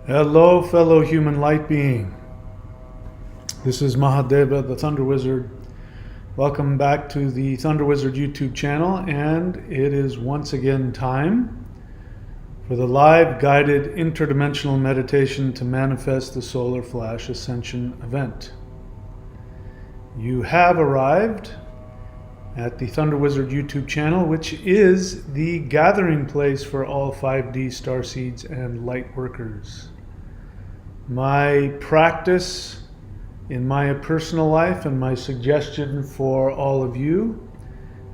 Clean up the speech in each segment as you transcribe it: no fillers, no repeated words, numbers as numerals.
Hello, fellow human light being. This is Mahadeva, the Thunder Wizard. Welcome back to the Thunder Wizard YouTube channel, and it is once again time for the live guided interdimensional meditation to manifest the Solar Flash Ascension event. You have arrived at the Thunder Wizard YouTube channel, which is the gathering place for all 5D starseeds and light workers. My practice in my personal life and my suggestion for all of you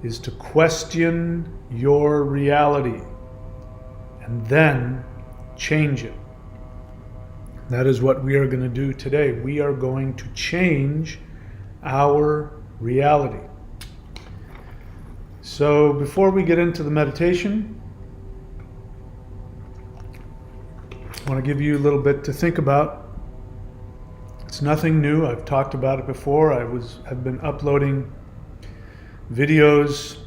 is to question your reality and then change it. That is what we are going to do today. We are going to change our reality. So before we get into the meditation, I want to give you a little bit to think about. It's nothing new. I've talked about it before. I've been uploading videos,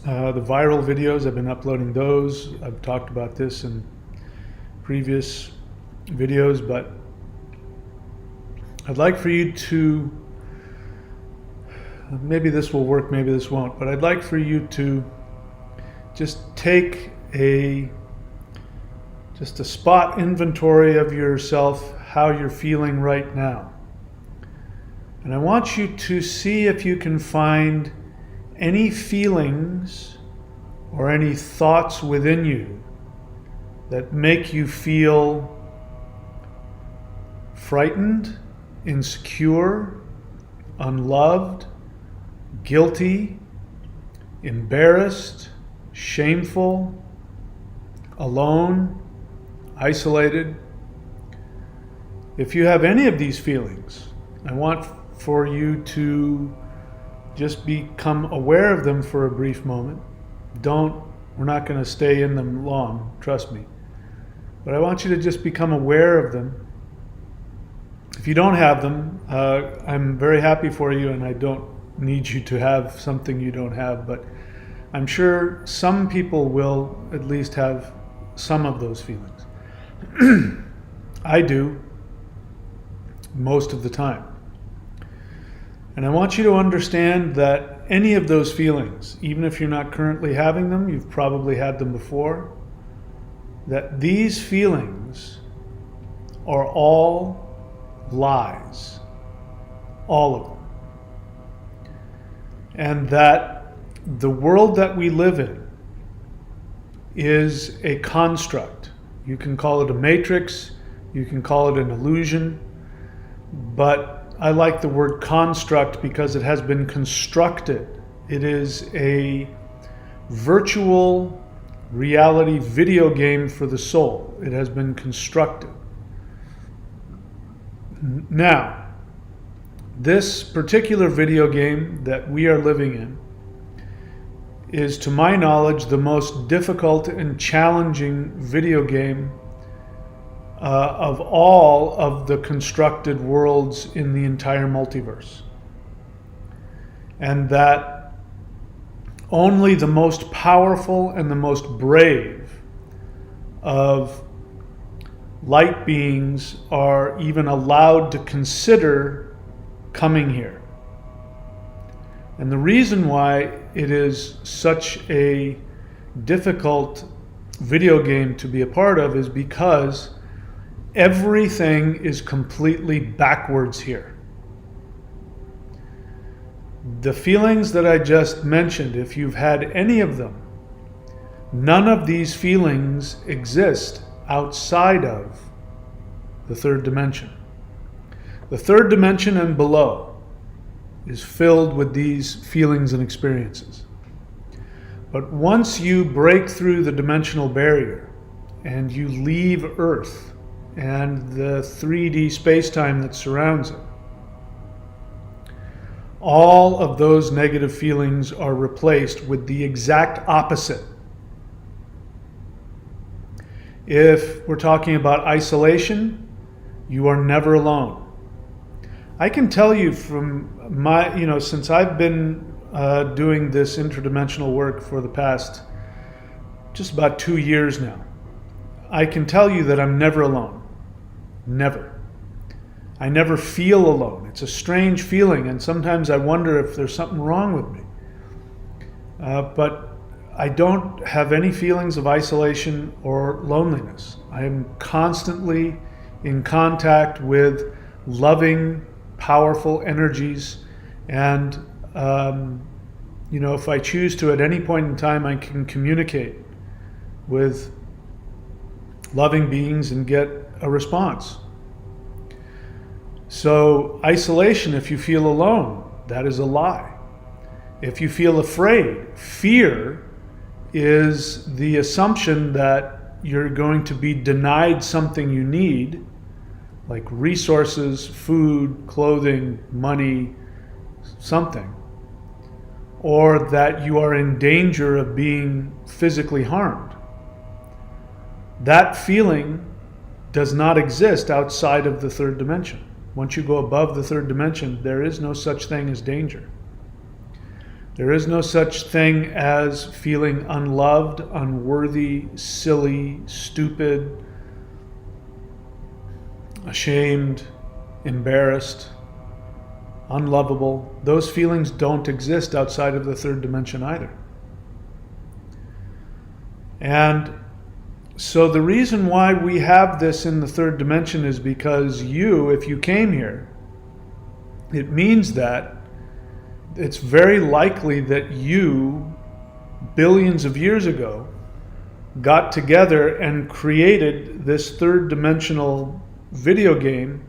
the viral videos. I've been uploading those. I've talked about this in previous videos, but I'd like for you to, maybe this will work, maybe this won't, but I'd like for you to just take a spot inventory of yourself, how you're feeling right now. And I want you to see if you can find any feelings or any thoughts within you that make you feel frightened, insecure, unloved, guilty, embarrassed, shameful, alone, isolated. If you have any of these feelings, I want for you to just become aware of them for a brief moment. We're not going to stay in them long, trust me. But I want you to just become aware of them. If you don't have them, I'm very happy for you, and I don't need you to have something you don't have, but I'm sure some people will at least have some of those feelings. I do, most of the time. And I want you to understand that any of those feelings, even if you're not currently having them, you've probably had them before, that these feelings are all lies, all of them. And that the world that we live in is a construct. You can call it a matrix, you can call it an illusion, but I like the word construct because it has been constructed. It is a virtual reality video game for the soul. It has been constructed. Now, this particular video game that we are living in is, to my knowledge, the most difficult and challenging video game of all of the constructed worlds in the entire multiverse. And that only the most powerful and the most brave of light beings are even allowed to consider coming here. And the reason why it is such a difficult video game to be a part of is because everything is completely backwards here. The feelings that I just mentioned, if you've had any of them, none of these feelings exist outside of the third dimension. The third dimension and below is filled with these feelings and experiences. But once you break through the dimensional barrier and you leave Earth and the 3D space-time that surrounds it, all of those negative feelings are replaced with the exact opposite. If we're talking about isolation, you are never alone. I can tell you from my, since I've been doing this interdimensional work for the past just about 2 years now, I can tell you that I'm never alone. Never. I never feel alone. It's a strange feeling, and sometimes I wonder if there's something wrong with me. But I don't have any feelings of isolation or loneliness. I am constantly in contact with loving, powerful energies, and if I choose to at any point in time, I can communicate with loving beings and get a response. So isolation, if you feel alone, that is a lie. If you feel afraid, fear is the assumption that you're going to be denied something you need, like resources, food, clothing, money, something, or that you are in danger of being physically harmed. That feeling does not exist outside of the third dimension. Once you go above the third dimension, there is no such thing as danger. There is no such thing as feeling unloved, unworthy, silly, stupid, ashamed, embarrassed, unlovable. Those feelings don't exist outside of the third dimension either. And so the reason why we have this in the third dimension is because if you came here, it means that it's very likely that you, billions of years ago, got together and created this third dimensional video game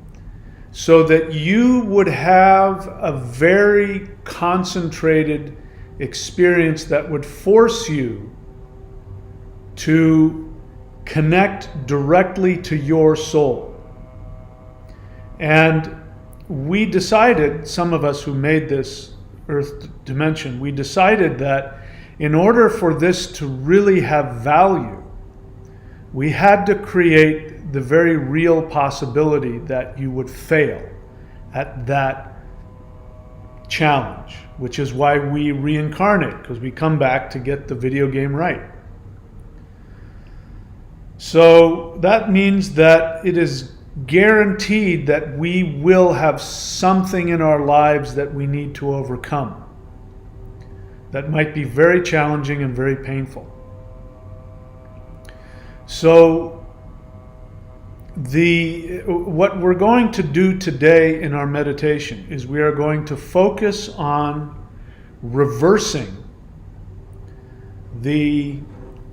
so that you would have a very concentrated experience that would force you to connect directly to your soul. And we decided, some of us who made this earth dimension, we decided that in order for this to really have value, we had to create the very real possibility that you would fail at that challenge, which is why we reincarnate, because we come back to get the video game right. So that means that it is guaranteed that we will have something in our lives that we need to overcome. That might be very challenging and very painful. So what we're going to do today in our meditation is we are going to focus on reversing the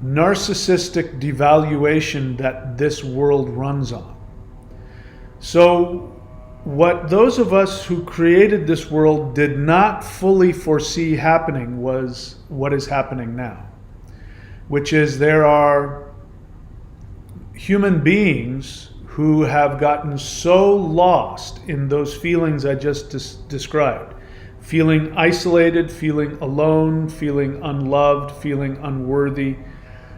narcissistic devaluation that this world runs on. So what those of us who created this world did not fully foresee happening was what is happening now, which is there are human beings who have gotten so lost in those feelings I just described. Feeling isolated, feeling alone, feeling unloved, feeling unworthy.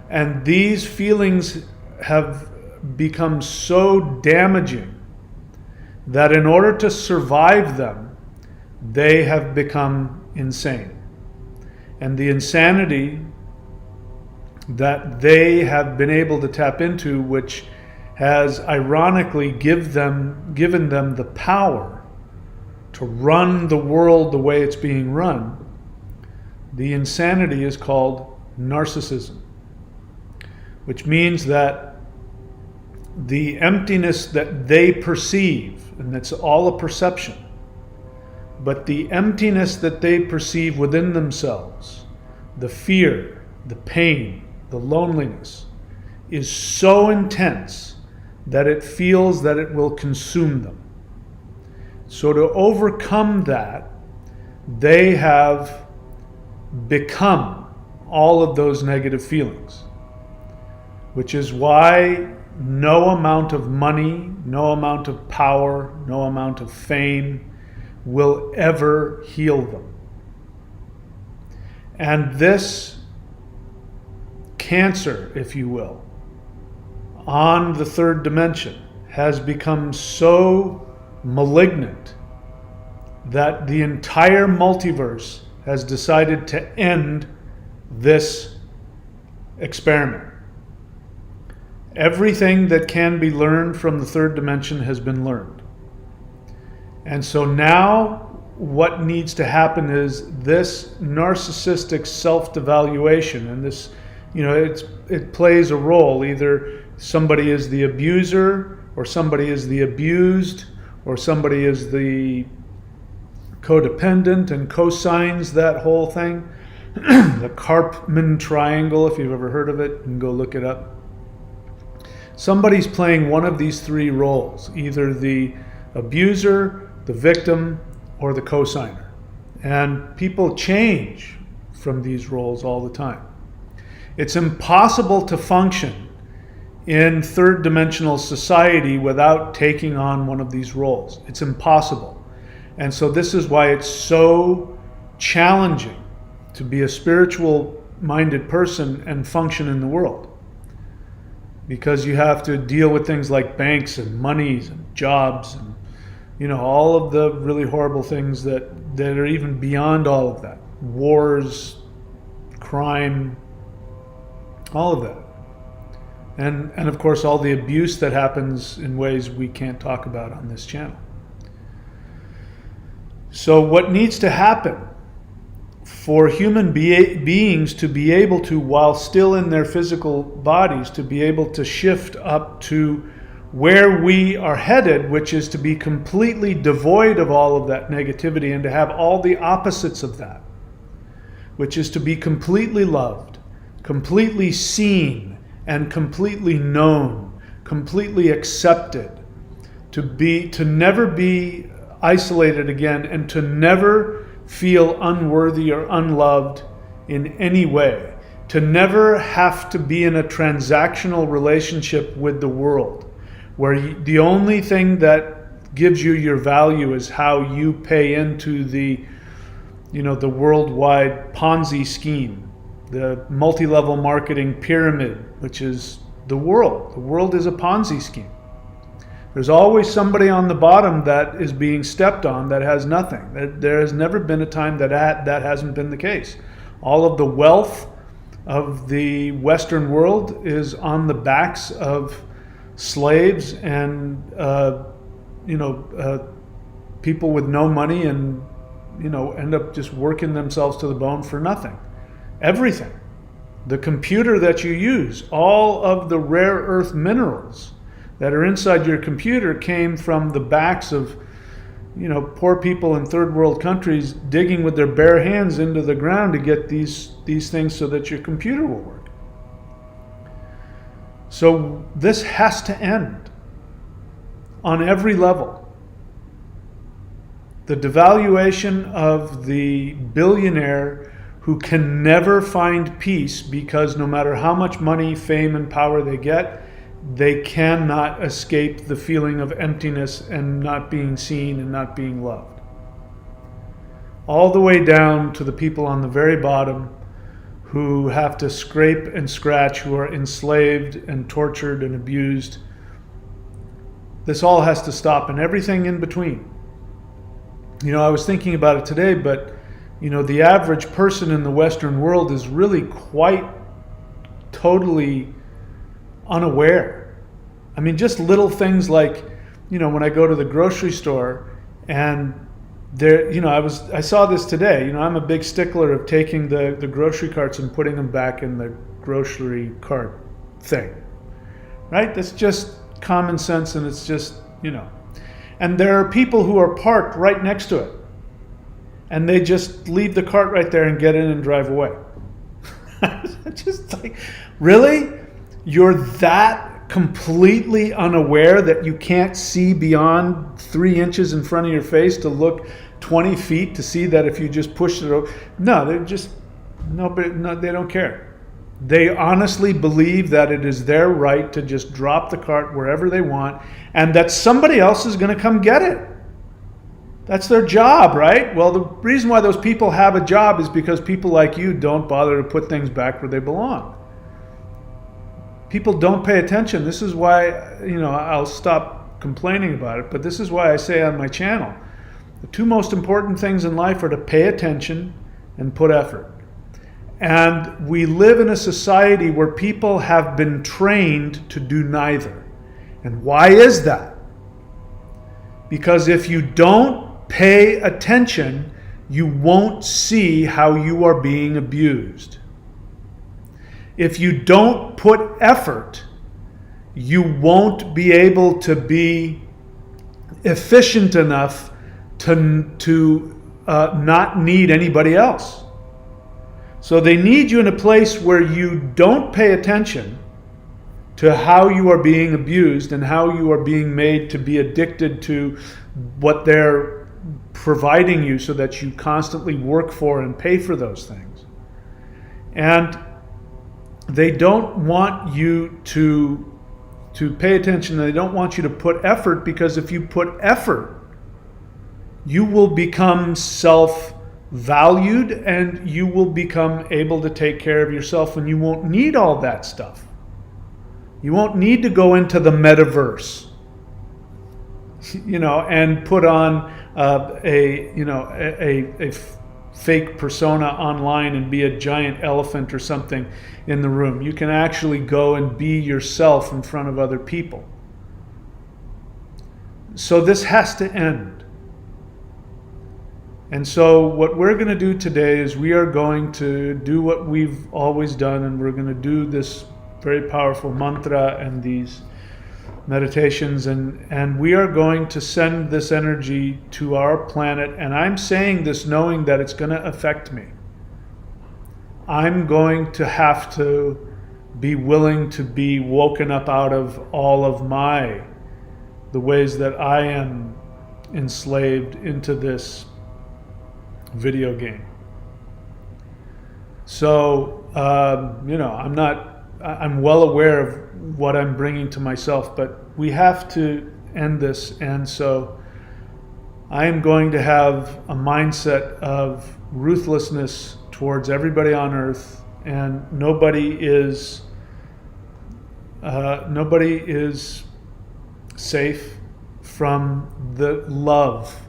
And these feelings have become so damaging that in order to survive them, they have become insane. And the insanity that they have been able to tap into, which has ironically given them the power to run the world the way it's being run, the insanity is called narcissism, which means that the emptiness that they perceive, and it's all a perception, but the emptiness that they perceive within themselves, the fear, the pain, the loneliness, is so intense that it feels that it will consume them. So to overcome that, they have become all of those negative feelings, which is why no amount of money, no amount of power, no amount of fame will ever heal them. And this cancer, if you will, on the third dimension has become so malignant that the entire multiverse has decided to end this experiment. Everything that can be learned from the third dimension has been learned. And so now what needs to happen is this narcissistic self-devaluation, and this, it plays a role. Either somebody is the abuser, or somebody is the abused, or somebody is the codependent and cosigns that whole thing. The Karpman triangle, if you've ever heard of it, you can go look it up. Somebody's playing one of these three roles, either the abuser, the victim, or the cosigner. And people change from these roles all the time. It's impossible to function in third dimensional society without taking on one of these roles. It's impossible. And so this is why it's so challenging to be a spiritual minded person and function in the world. Because you have to deal with things like banks and monies and jobs and all of the really horrible things that are even beyond all of that. Wars, crime, all of that. And of course all the abuse that happens in ways we can't talk about on this channel. So what needs to happen for human beings to be able to, while still in their physical bodies, to be able to shift up to where we are headed, which is to be completely devoid of all of that negativity and to have all the opposites of that, which is to be completely loved, completely seen, and completely known, completely accepted, to never be isolated again, and to never feel unworthy or unloved in any way, to never have to be in a transactional relationship with the world, where the only thing that gives you your value is how you pay into the worldwide Ponzi scheme, the multi-level marketing pyramid, which is the world. The world is a Ponzi scheme. There's always somebody on the bottom that is being stepped on that has nothing. There has never been a time that hasn't been the case. All of the wealth of the Western world is on the backs of slaves and people with no money, and end up just working themselves to the bone for nothing. Everything. The computer that you use, all of the rare earth minerals that are inside your computer came from the backs of poor people in third world countries digging with their bare hands into the ground to get these things so that your computer will work. So this has to end on every level. The devaluation of the billionaire who can never find peace because no matter how much money, fame, and power they get, they cannot escape the feeling of emptiness and not being seen and not being loved. All the way down to the people on the very bottom who have to scrape and scratch, who are enslaved and tortured and abused. This all has to stop, and everything in between. I was thinking about it today, but the average person in the Western world is really quite totally unaware. I mean, just little things like, when I go to the grocery store and there, I saw this today. I'm a big stickler of taking the grocery carts and putting them back in the grocery cart thing, right? That's just common sense, and it's just, and there are people who are parked right next to it, and they just leave the cart right there and get in and drive away. Just like, really? You're that completely unaware that you can't see beyond 3 inches in front of your face to look 20 feet to see that if you just push it over? No, they don't care. They honestly believe that it is their right to just drop the cart wherever they want, and that somebody else is going to come get it. That's their job, right? Well, the reason why those people have a job is because people like you don't bother to put things back where they belong. People don't pay attention. This is why, I'll stop complaining about it, but this is why I say on my channel, the two most important things in life are to pay attention and put effort. And we live in a society where people have been trained to do neither. And why is that? Because if you don't pay attention, you won't see how you are being abused. If you don't put effort, you won't be able to be efficient enough to not need anybody else. So they need you in a place where you don't pay attention to how you are being abused and how you are being made to be addicted to what they're providing you, so that you constantly work for and pay for those things. And they don't want you to pay attention. They don't want you to put effort, because if you put effort, you will become self-valued and you will become able to take care of yourself, and you won't need all that stuff. You won't need to go into the metaverse, and put on a fake persona online and be a giant elephant or something in the room. You can actually go and be yourself in front of other people. So this has to end. And so what we're going to do today is we are going to do what we've always done, and we're going to do this very powerful mantra and these meditations, and we are going to send this energy to our planet. And I'm saying this knowing that it's going to affect me. I'm going to have to be willing to be woken up out of all of the ways that I am enslaved into this video game. So I'm well aware of what I'm bringing to myself, but we have to end this. And so I am going to have a mindset of ruthlessness towards everybody on earth, and nobody is safe from the love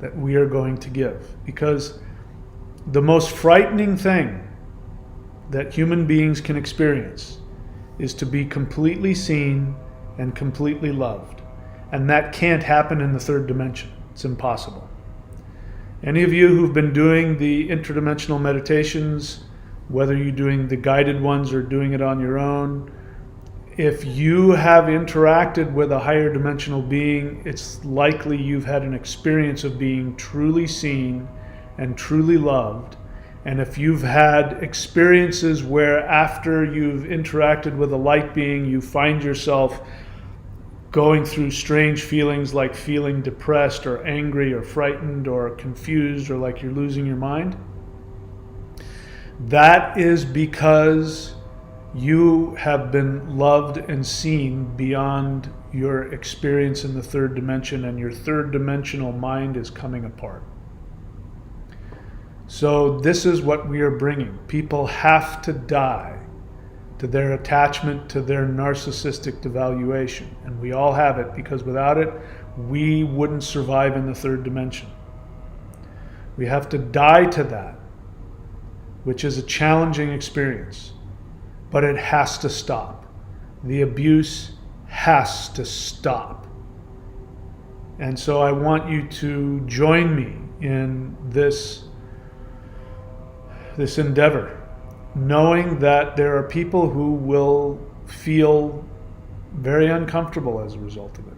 that we are going to give. Because the most frightening thing that human beings can experience is to be completely seen and completely loved. And that can't happen in the third dimension. It's impossible. Any of you who've been doing the interdimensional meditations, whether you're doing the guided ones or doing it on your own, if you have interacted with a higher dimensional being, it's likely you've had an experience of being truly seen and truly loved. And if you've had experiences where after you've interacted with a light being, you find yourself going through strange feelings like feeling depressed or angry or frightened or confused or like you're losing your mind, that is because you have been loved and seen beyond your experience in the third dimension, and your third dimensional mind is coming apart. So this is what we are bringing. People have to die to their attachment to their narcissistic devaluation. And we all have it, because without it, we wouldn't survive in the third dimension. We have to die to that, which is a challenging experience. But it has to stop. The abuse has to stop. And so I want you to join me in this endeavor, knowing that there are people who will feel very uncomfortable as a result of it.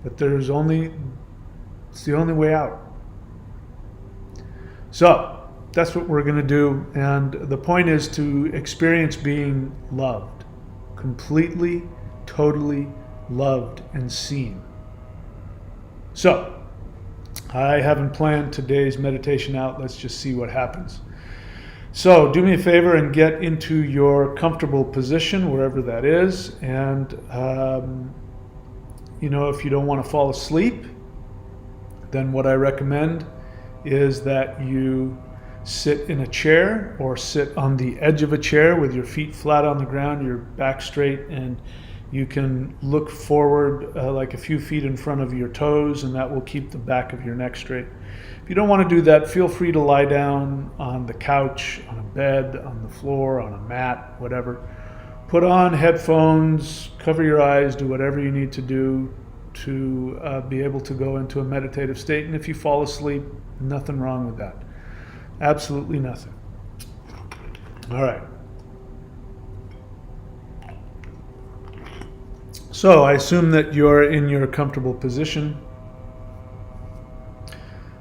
But it's the only way out. So that's what we're going to do. And the point is to experience being loved, completely, totally loved and seen. So I haven't planned today's meditation out. Let's just see what happens. So do me a favor and get into your comfortable position, wherever that is. And, if you don't want to fall asleep, then what I recommend is that you sit in a chair or sit on the edge of a chair with your feet flat on the ground, your back straight, and You can look forward like a few feet in front of your toes, and that will keep the back of your neck straight. If you don't want to do that, feel free to lie down on the couch, on a bed, on the floor, on a mat, whatever. Put on headphones, cover your eyes, do whatever you need to do to be able to go into a meditative state. And if you fall asleep, nothing wrong with that. Absolutely nothing. All right. So I assume that you're in your comfortable position.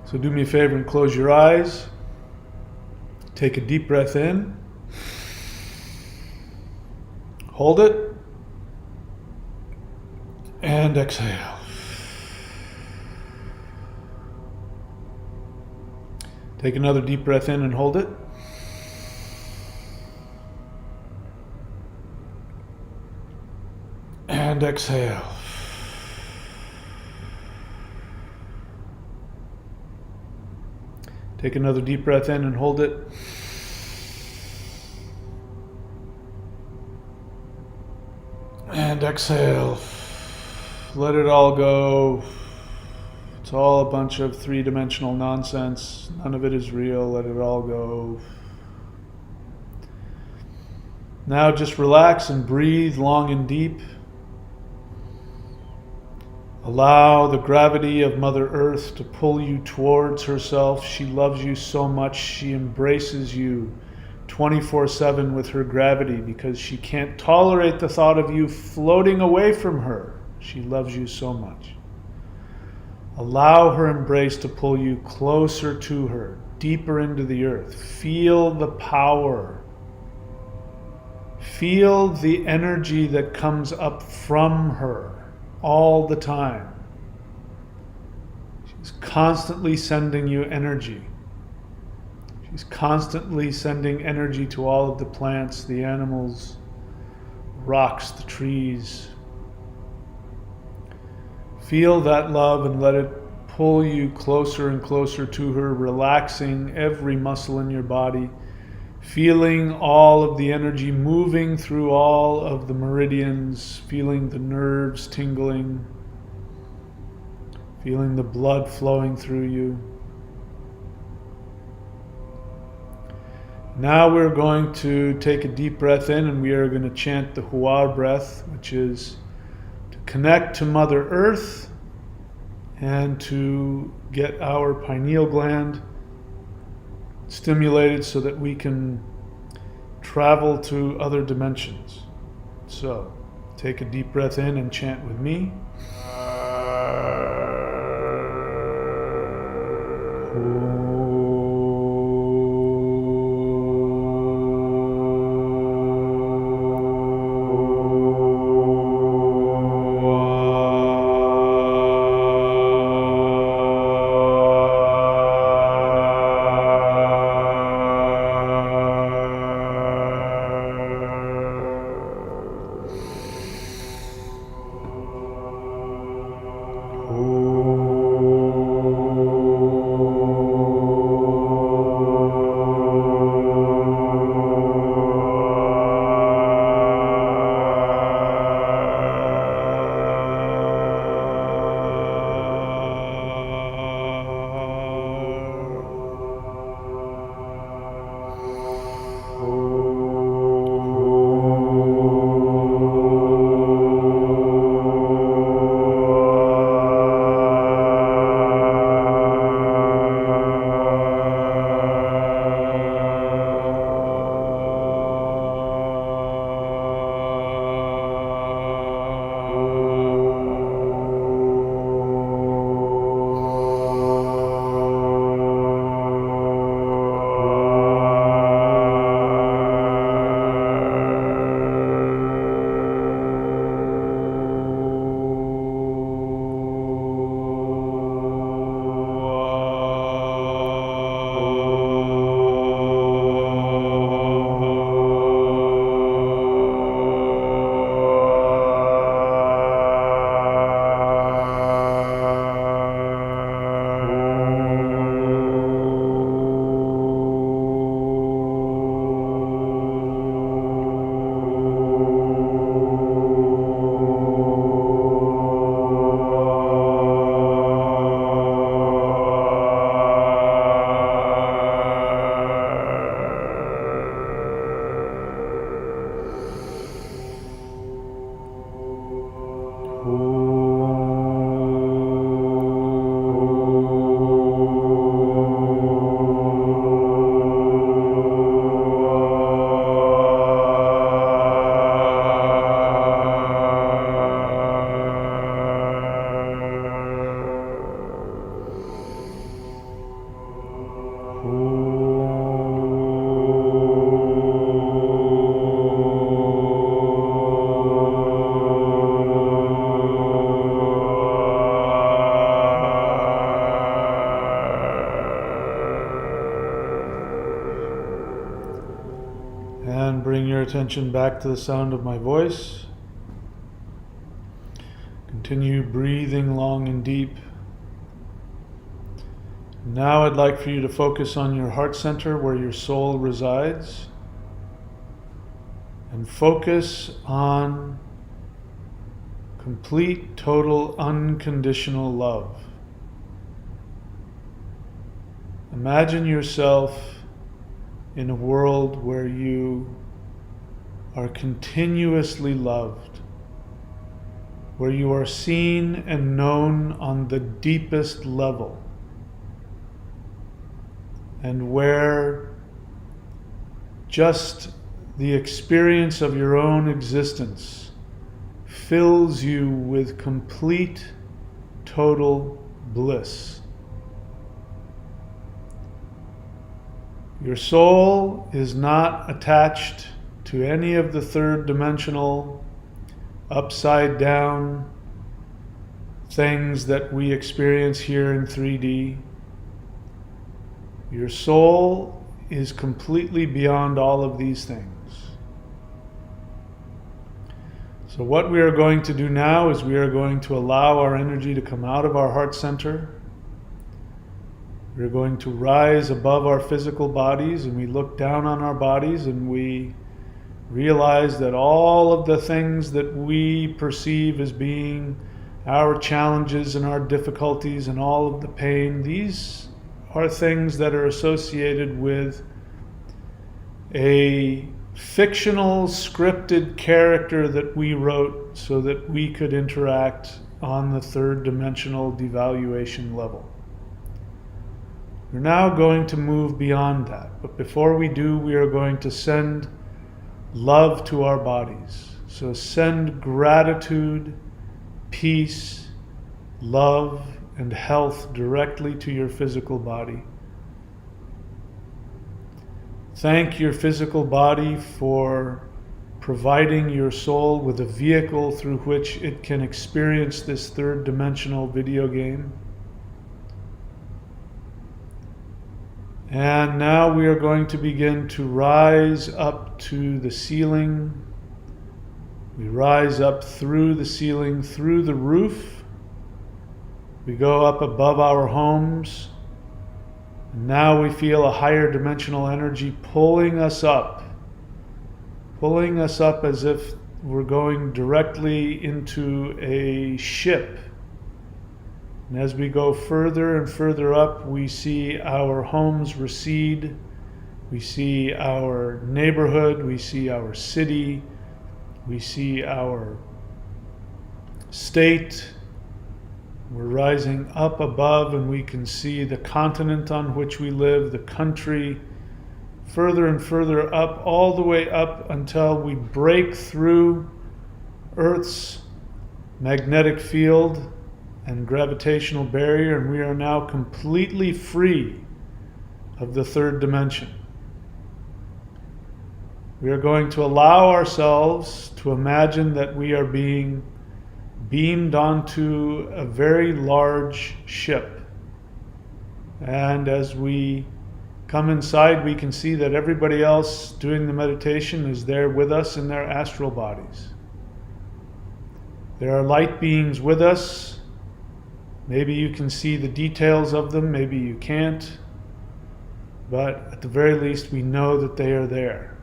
So do me a favor and close your eyes. Take a deep breath in. Hold it. And exhale. Take another deep breath in and hold it. And exhale. Take another deep breath in and hold it. And exhale. Let it all go. It's all a bunch of three-dimensional nonsense. None of it is real. Let it all go. Now just relax and breathe long and deep. Allow the gravity of Mother Earth to pull you towards herself. She loves you so much. She embraces you 24/7 with her gravity because she can't tolerate the thought of you floating away from her. She loves you so much. Allow her embrace to pull you closer to her, deeper into the earth. Feel the power. Feel the energy that comes up from her all the time. She's constantly sending you energy. She's constantly sending energy to all of the plants, the animals, rocks, the trees. Feel that love and let it pull you closer and closer to her, relaxing every muscle in your body, feeling all of the energy moving through all of the meridians, feeling the nerves tingling, feeling the blood flowing through you. Now we're going to take a deep breath in and we are going to chant the Hua breath, which is to connect to Mother Earth and to get our pineal gland stimulated so that we can travel to other dimensions. So take a deep breath in and chant with me. bring your attention back to the sound of my voice. Continue breathing long and deep. Now I'd like for you to focus on your heart center where your soul resides. And focus on complete, total, unconditional love. Imagine yourself in a world where you are continuously loved, where you are seen and known on the deepest level, and where just the experience of your own existence fills you with complete, total bliss. Your soul is not attached to any of the third dimensional, upside down things that we experience here in 3D. Your soul is completely beyond all of these things. So what we are going to do now is we are going to allow our energy to come out of our heart center. We're going to rise above our physical bodies, and we look down on our bodies and we realize that all of the things that we perceive as being our challenges and our difficulties and all of the pain, these are things that are associated with a fictional scripted character that we wrote so that we could interact on the third dimensional devaluation level. We're now going to move beyond that, but before we do, we are going to send love to our bodies. So send gratitude, peace, love, and health directly to your physical body. Thank your physical body for providing your soul with a vehicle through which it can experience this third dimensional video game. And now we are going to begin to rise up to the ceiling. We rise up through the ceiling, through the roof. We go up above our homes. And now we feel a higher dimensional energy pulling us up as if we're going directly into a ship. And as we go further and further up, we see our homes recede, we see our neighborhood, we see our city, we see our state. We're rising up above and we can see the continent on which we live, the country, further and further up, all the way up until we break through Earth's magnetic field and gravitational barrier, and we are now completely free of the third dimension. We are going to allow ourselves to imagine that we are being beamed onto a very large ship. And as we come inside, we can see that everybody else doing the meditation is there with us in their astral bodies. There are light beings with us. Maybe you can see the details of them, maybe you can't. But at the very least, we know that they are there.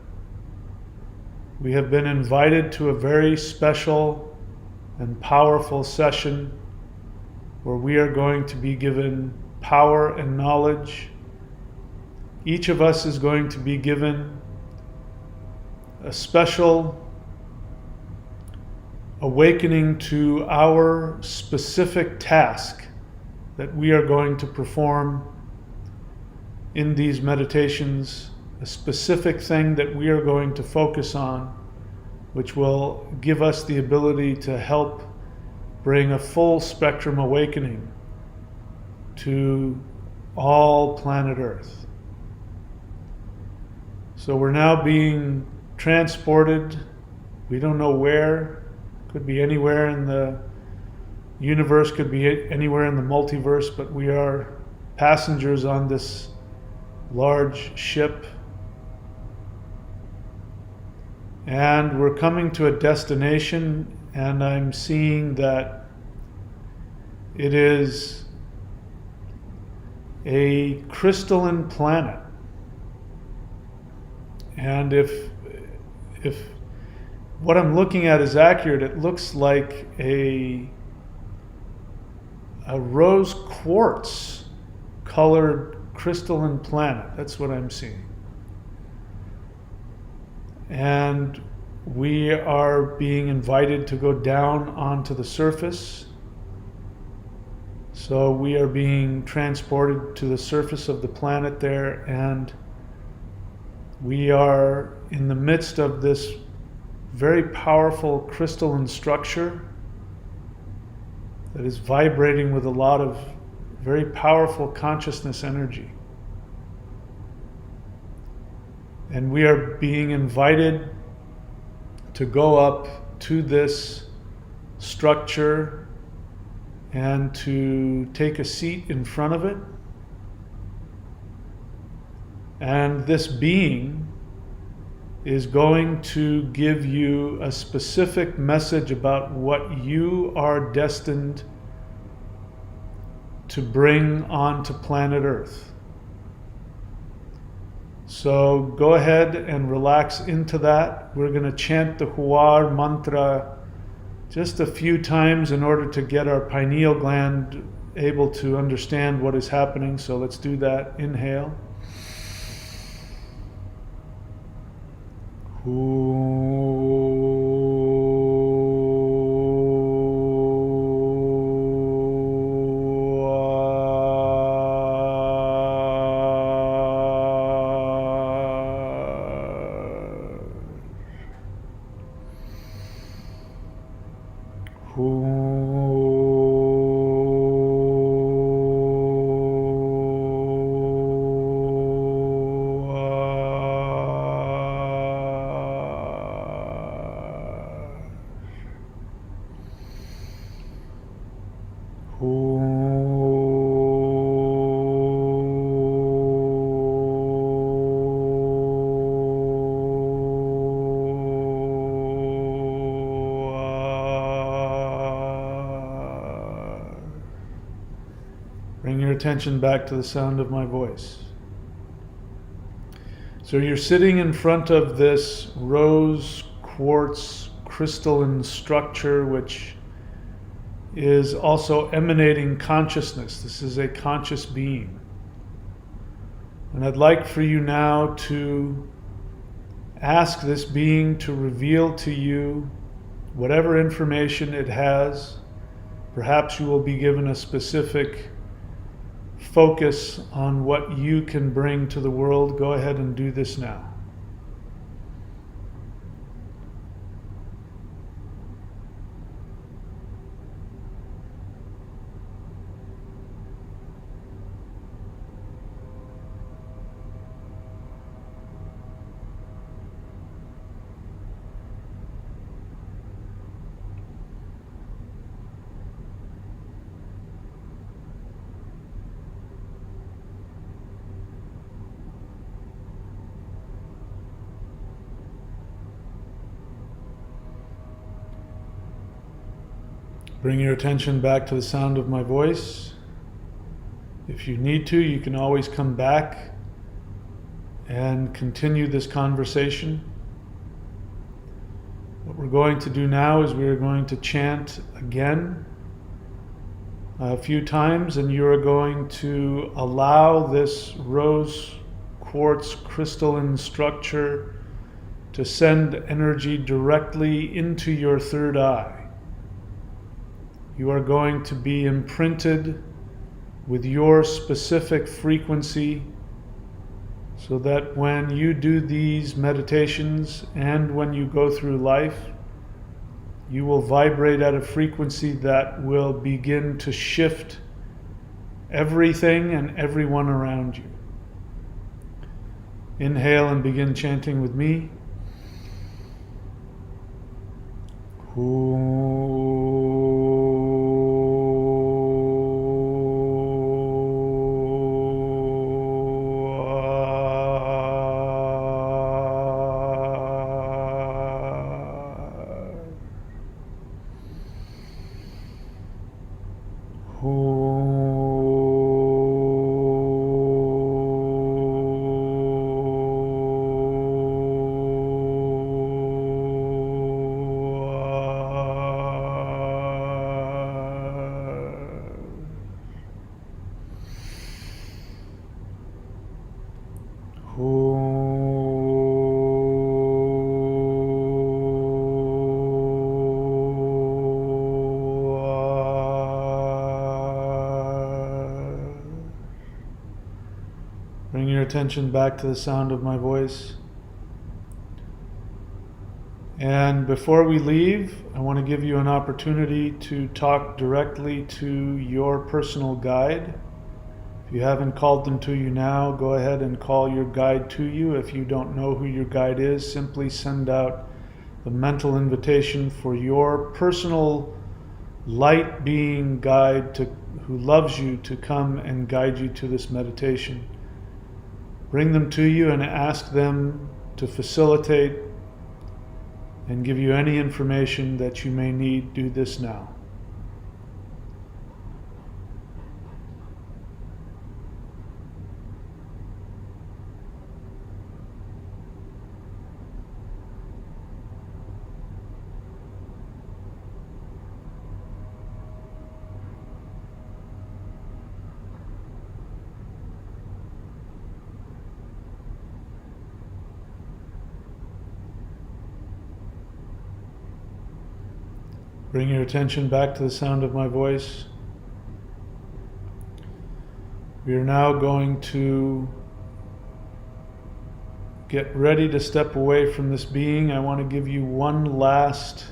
We have been invited to a very special and powerful session where we are going to be given power and knowledge. Each of us is going to be given a special awakening to our specific task that we are going to perform in these meditations, a specific thing that we are going to focus on, which will give us the ability to help bring a full spectrum awakening to all planet Earth. So we're now being transported, we don't know where. Could be anywhere in the universe, could be anywhere in the multiverse, but we are passengers on this large ship. And we're coming to a destination, and I'm seeing that it is a crystalline planet. And if what I'm looking at is accurate, it looks like a rose quartz colored crystalline planet. That's what I'm seeing. And we are being invited to go down onto the surface. So we are being transported to the surface of the planet there, and we are in the midst of this very powerful crystalline structure that is vibrating with a lot of very powerful consciousness energy. And we are being invited to go up to this structure and to take a seat in front of it. And this being is going to give you a specific message about what you are destined to bring onto planet Earth. So go ahead and relax into that. We're going to chant the Huar mantra just a few times in order to get our pineal gland able to understand what is happening. So let's do that. Inhale. Bring your attention back to the sound of my voice. So you're sitting in front of this rose quartz crystalline structure, which is also emanating consciousness. This is a conscious being. And I'd like for you now to ask this being to reveal to you whatever information it has. Perhaps you will be given a specific focus on what you can bring to the world. Go ahead and do this now. Bring your attention back to the sound of my voice. If you need to, you can always come back and continue this conversation. What we're going to do now is we're going to chant again a few times, and you are going to allow this rose quartz crystalline structure to send energy directly into your third eye. You are going to be imprinted with your specific frequency, so that when you do these meditations and when you go through life, you will vibrate at a frequency that will begin to shift everything and everyone around you. Inhale and begin chanting with me. Bring your attention back to the sound of my voice. And before we leave, I want to give you an opportunity to talk directly to your personal guide. If you haven't called them to you now, go ahead and call your guide to you. If you don't know who your guide is, simply send out the mental invitation for your personal light being guide who loves you to come and guide you to this meditation. Bring them to you and ask them to facilitate and give you any information that you may need. Do this now. Bring your attention back to the sound of my voice. We are now going to get ready to step away from this being. I want to give you one last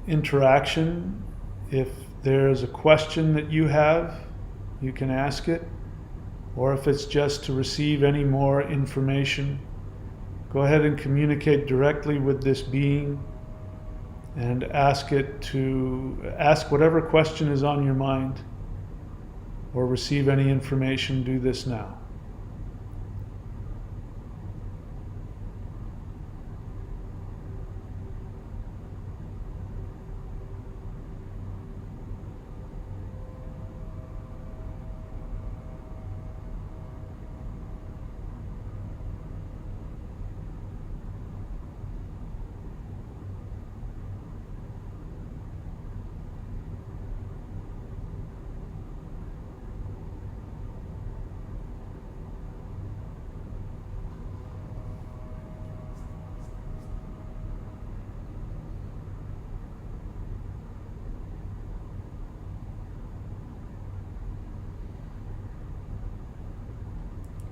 interaction. If there's a question that you have, you can ask it. Or if it's just to receive any more information, go ahead and communicate directly with this being and ask whatever question is on your mind, or receive any information. Do this now.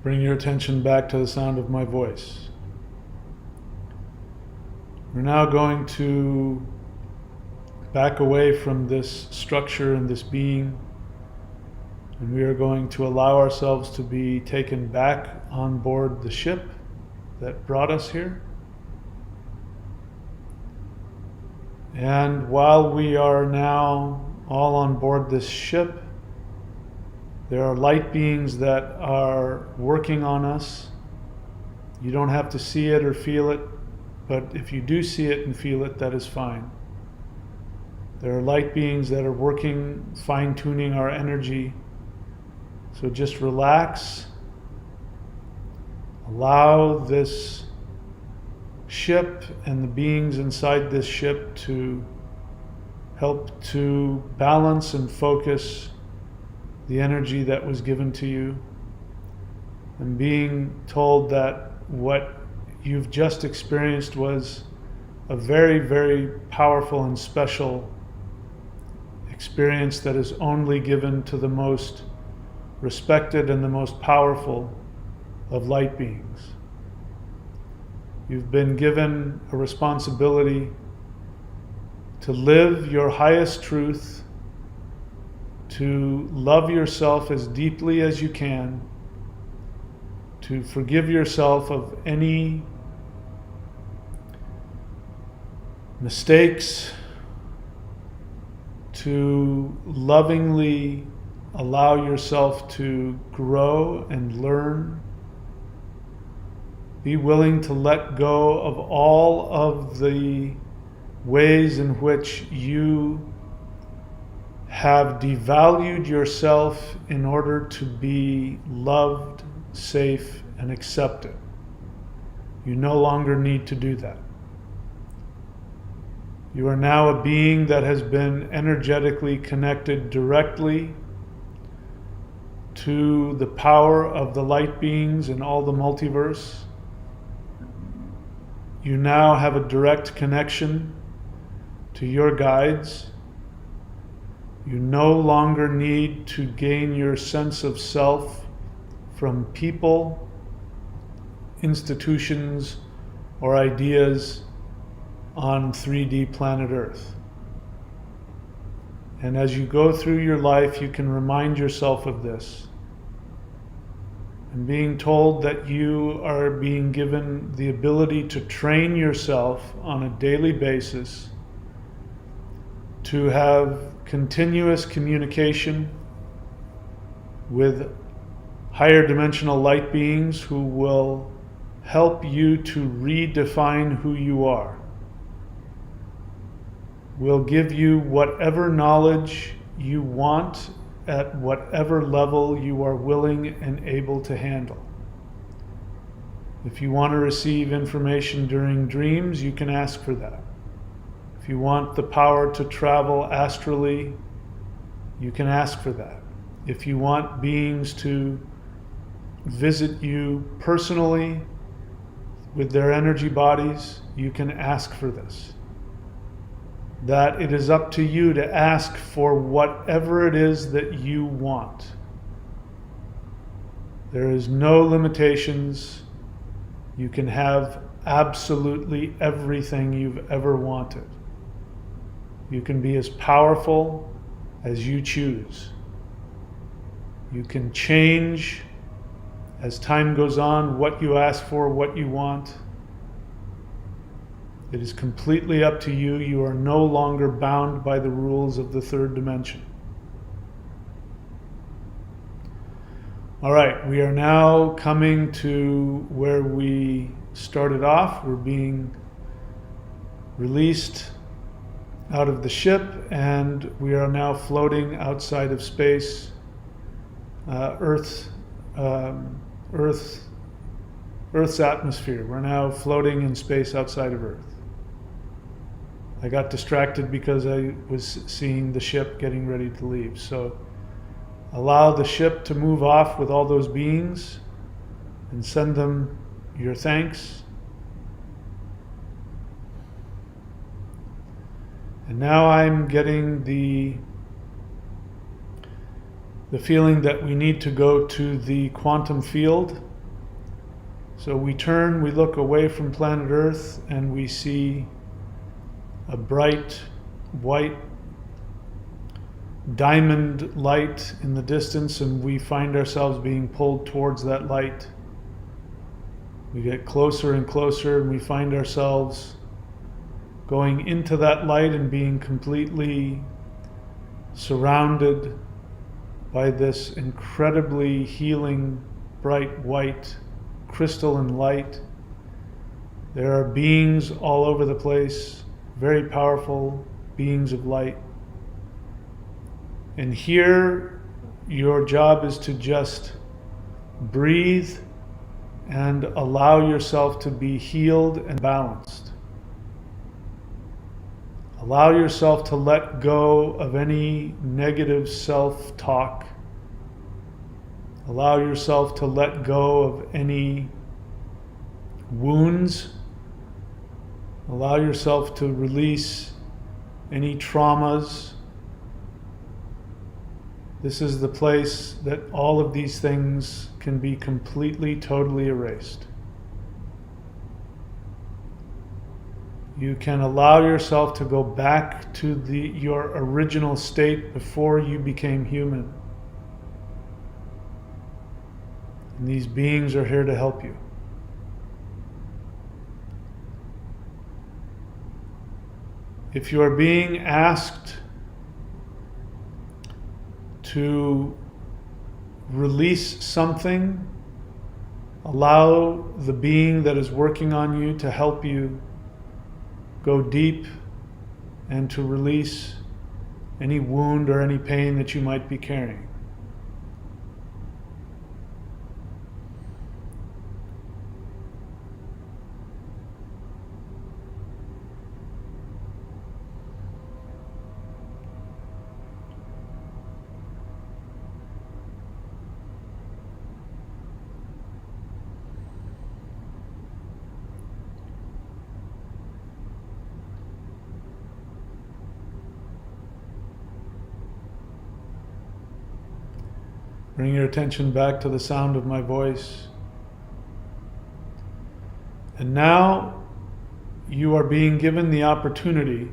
Bring your attention back to the sound of my voice. We're now going to back away from this structure and this being, and we are going to allow ourselves to be taken back on board the ship that brought us here. And while we are now all on board this ship, there are light beings that are working on us. You don't have to see it or feel it, but if you do see it and feel it, that is fine. There are light beings that are working, fine-tuning our energy. So just relax. Allow this ship and the beings inside this ship to help to balance and focus the energy that was given to you, and being told that what you've just experienced was a very, very powerful and special experience that is only given to the most respected and the most powerful of light beings. You've been given a responsibility to live your highest truth, to love yourself as deeply as you can, to forgive yourself of any mistakes, to lovingly allow yourself to grow and learn. Be willing to let go of all of the ways in which you have devalued yourself in order to be loved, safe, and accepted. You no longer need to do that. You are now a being that has been energetically connected directly to the power of the light beings in all the multiverse. You now have a direct connection to your guides. You no longer need to gain your sense of self from people, institutions, or ideas on 3D planet Earth. And as you go through your life, you can remind yourself of this. And being told that you are being given the ability to train yourself on a daily basis to have continuous communication with higher dimensional light beings who will help you to redefine who you are. Will give you whatever knowledge you want at whatever level you are willing and able to handle. If you want to receive information during dreams, you can ask for that. If you want the power to travel astrally, you can ask for that. If you want beings to visit you personally with their energy bodies, you can ask for this. That it is up to you to ask for whatever it is that you want. There is no limitations. You can have absolutely everything you've ever wanted. You can be as powerful as you choose. You can change as time goes on what you ask for, what you want. It is completely up to you. You are no longer bound by the rules of the third dimension. All right, we are now coming to where we started off. We're being released out of the ship, and we are now floating outside of space, Earth's atmosphere. We're now floating in space outside of Earth. I got distracted because I was seeing the ship getting ready to leave. So allow the ship to move off with all those beings and send them your thanks. And now I'm getting the feeling that we need to go to the quantum field. So we turn, we look away from planet Earth, and we see a bright white diamond light in the distance, and we find ourselves being pulled towards that light. We get closer and closer, and we find ourselves going into that light and being completely surrounded by this incredibly healing, bright white crystalline light. There are beings all over the place, very powerful beings of light. And here, your job is to just breathe and allow yourself to be healed and balanced. Allow yourself to let go of any negative self-talk. Allow yourself to let go of any wounds. Allow yourself to release any traumas. This is the place that all of these things can be completely, totally erased. You can allow yourself to go back to your original state before you became human. And these beings are here to help you. If you are being asked to release something, allow the being that is working on you to help you go deep and to release any wound or any pain that you might be carrying. Bring your attention back to the sound of my voice. And now you are being given the opportunity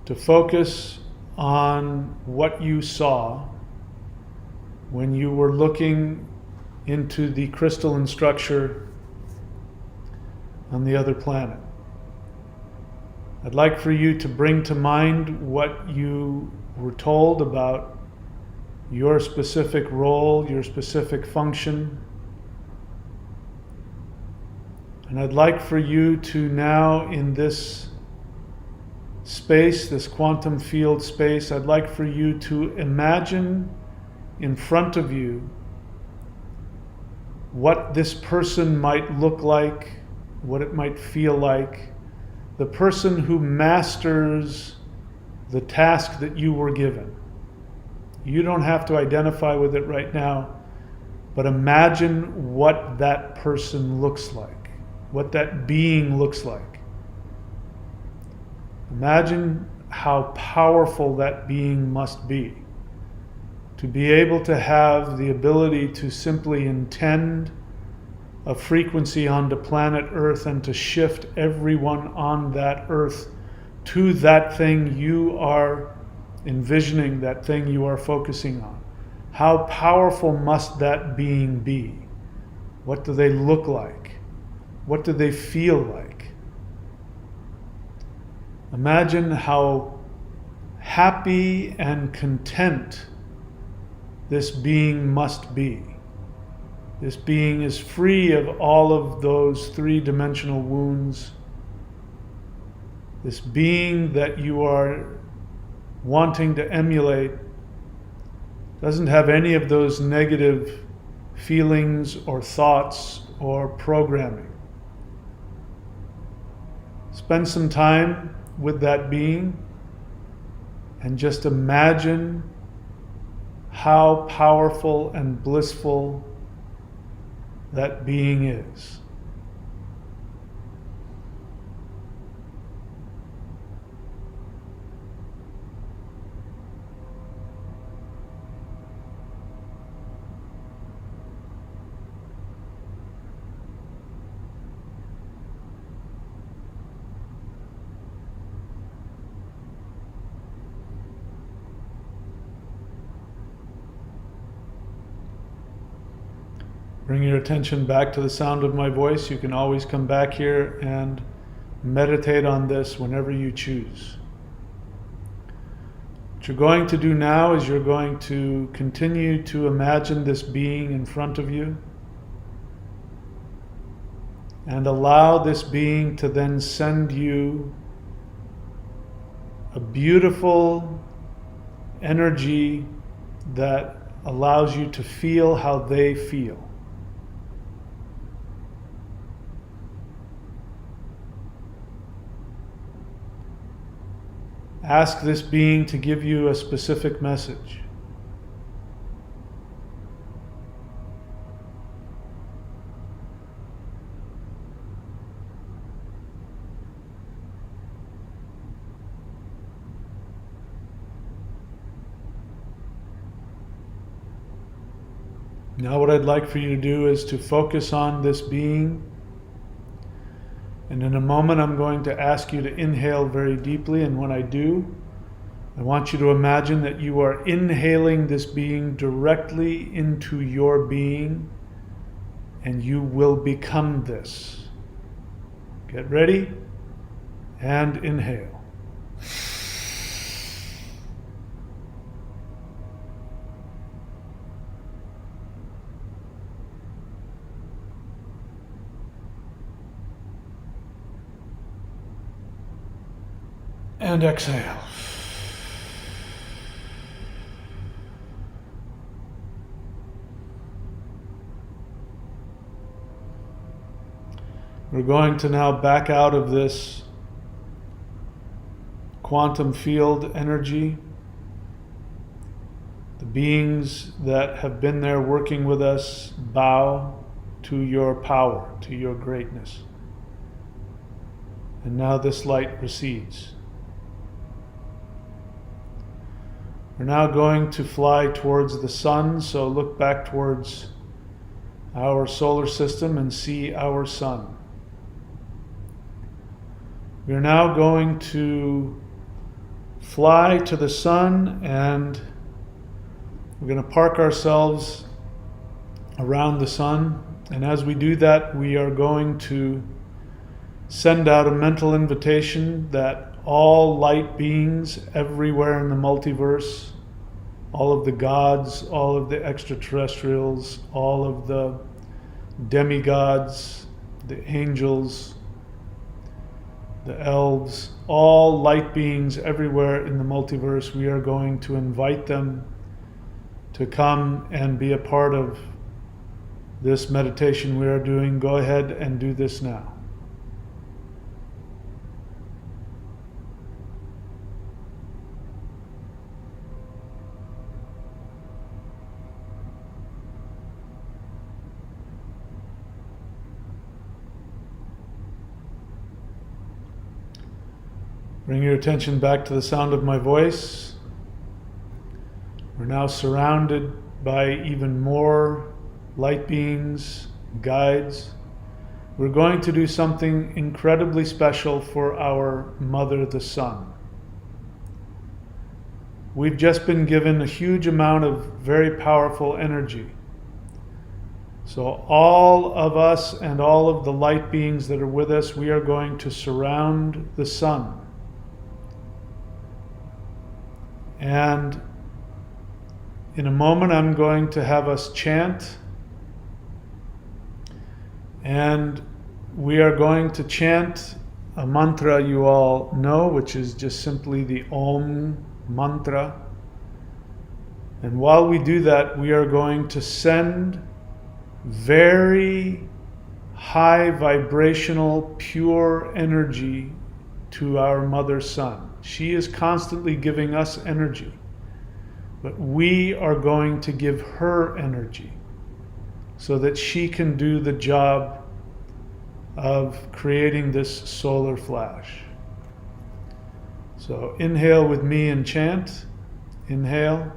to focus on what you saw when you were looking into the crystalline structure on the other planet. I'd like for you to bring to mind what you were told about your specific role, your specific function. And I'd like for you to now, in this space, this quantum field space, I'd like for you to imagine in front of you what this person might look like, what it might feel like, the person who masters the task that you were given. You don't have to identify with it right now, but imagine what that person looks like, what that being looks like. Imagine how powerful that being must be to be able to have the ability to simply intend a frequency onto planet Earth and to shift everyone on that Earth to that thing you are envisioning, that thing you are focusing on. How powerful must that being be? What do they look like? What do they feel like? Imagine how happy and content this being must be. This being is free of all of those three-dimensional wounds. This being that you are wanting to emulate doesn't have any of those negative feelings or thoughts or programming. Spend some time with that being and just imagine how powerful and blissful that being is. Bring your attention back to the sound of my voice. You can always come back here and meditate on this whenever you choose. What you're going to do now is you're going to continue to imagine this being in front of you and allow this being to then send you a beautiful energy that allows you to feel how they feel. Ask this being to give you a specific message. Now what I'd like for you to do is to focus on this being. And in a moment, I'm going to ask you to inhale very deeply. And when I do, I want you to imagine that you are inhaling this being directly into your being, and you will become this. Get ready and inhale. And exhale. We're going to now back out of this quantum field energy. The beings that have been there working with us bow to your power, to your greatness. And now this light recedes. We're now going to fly towards the sun, so look back towards our solar system and see our sun. We're now going to fly to the sun, and we're going to park ourselves around the sun. And as we do that, we are going to send out a mental invitation that all light beings everywhere in the multiverse, all of the gods, all of the extraterrestrials, all of the demigods, the angels, the elves, all light beings everywhere in the multiverse, we are going to invite them to come and be a part of this meditation we are doing. Go ahead and do this now. Bring your attention back to the sound of my voice. We're now surrounded by even more light beings, guides. We're going to do something incredibly special for our mother, the sun. We've just been given a huge amount of very powerful energy. So all of us and all of the light beings that are with us, we are going to surround the sun. And in a moment, I'm going to have us chant. And we are going to chant a mantra you all know, which is just simply the Om mantra. And while we do that, we are going to send very high vibrational, pure energy to our mother sun. She is constantly giving us energy, but we are going to give her energy so that she can do the job of creating this solar flash. So inhale with me and chant. Inhale.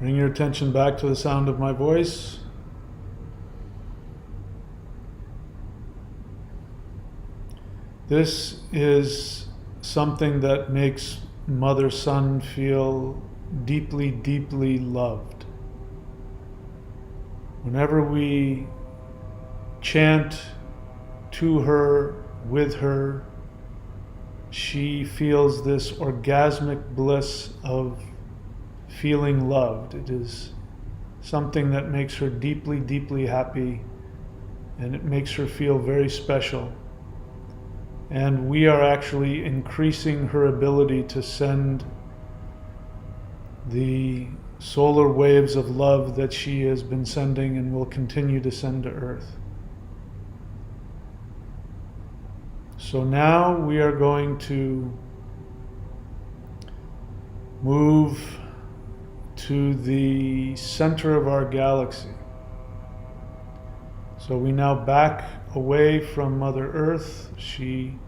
Bring your attention back to the sound of my voice. This is something that makes Mother Sun feel deeply, deeply loved. Whenever we chant to her, with her, she feels this orgasmic bliss of feeling loved. It is something that makes her deeply, deeply happy, and it makes her feel very special. And we are actually increasing her ability to send the solar waves of love that she has been sending and will continue to send to Earth. So now we are going to move to the center of our galaxy. So we now back away from Mother Earth. She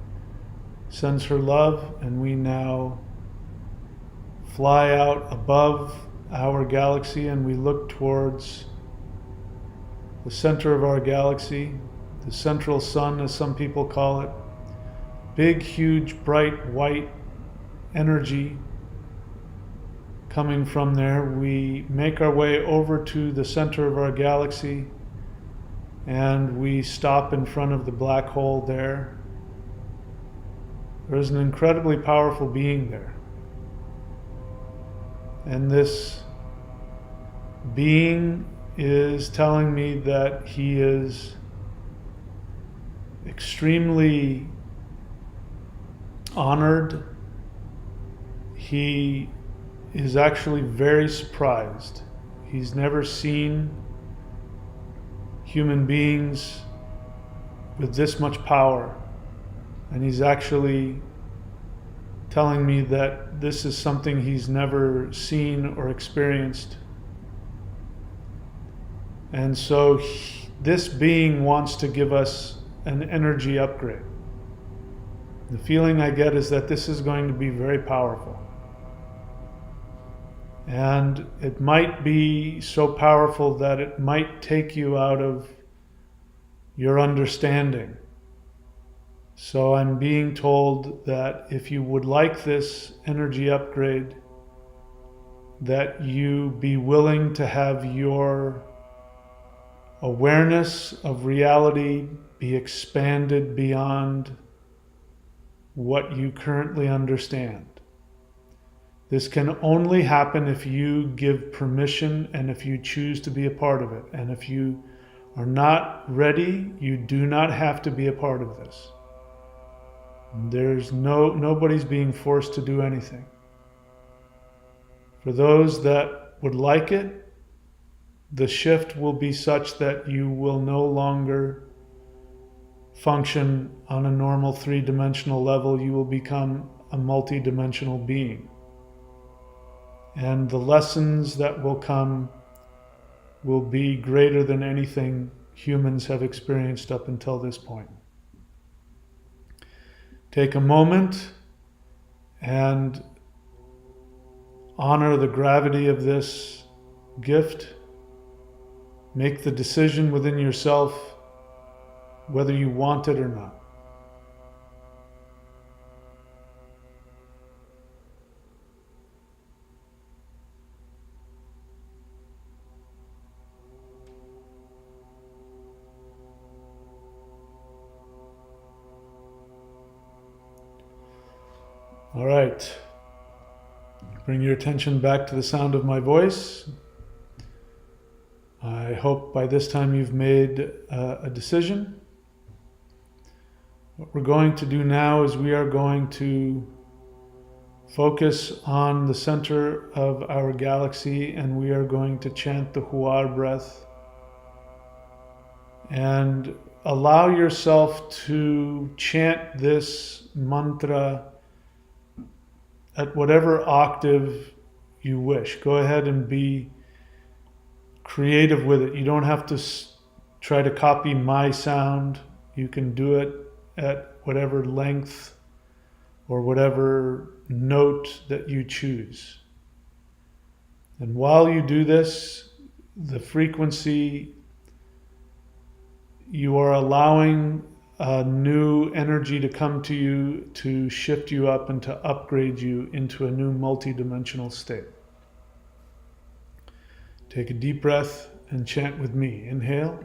sends her love, and we now fly out above our galaxy and we look towards the center of our galaxy, the central sun, as some people call it. Big, huge, bright, white energy coming from there. We make our way over to the center of our galaxy and we stop in front of the black hole there. There is an incredibly powerful being there. And this being is telling me that he is extremely honored. He is actually very surprised. He's never seen human beings with this much power. And he's actually telling me that this is something he's never seen or experienced. And so this being wants to give us an energy upgrade. The feeling I get is that this is going to be very powerful. And it might be so powerful that it might take you out of your understanding. So I'm being told that if you would like this energy upgrade, that you be willing to have your awareness of reality be expanded beyond what you currently understand. This can only happen if you give permission and if you choose to be a part of it. And if you are not ready, you do not have to be a part of this. Nobody's being forced to do anything. For those that would like it, the shift will be such that you will no longer function on a normal three-dimensional level. You will become a multi-dimensional being. And the lessons that will come will be greater than anything humans have experienced up until this point. Take a moment and honor the gravity of this gift. Make the decision within yourself whether you want it or not. All right. Bring your attention back to the sound of my voice. I hope by this time you've made a decision. What we're going to do now is we are going to focus on the center of our galaxy and we are going to chant the Huar breath. And allow yourself to chant this mantra at whatever octave you wish. Go ahead and be creative with it. You don't have to try to copy my sound. You can do it at whatever length or whatever note that you choose. And while you do this, the frequency, you are allowing a new energy to come to you to shift you up and to upgrade you into a new multi-dimensional state. Take a deep breath and chant with me. Inhale.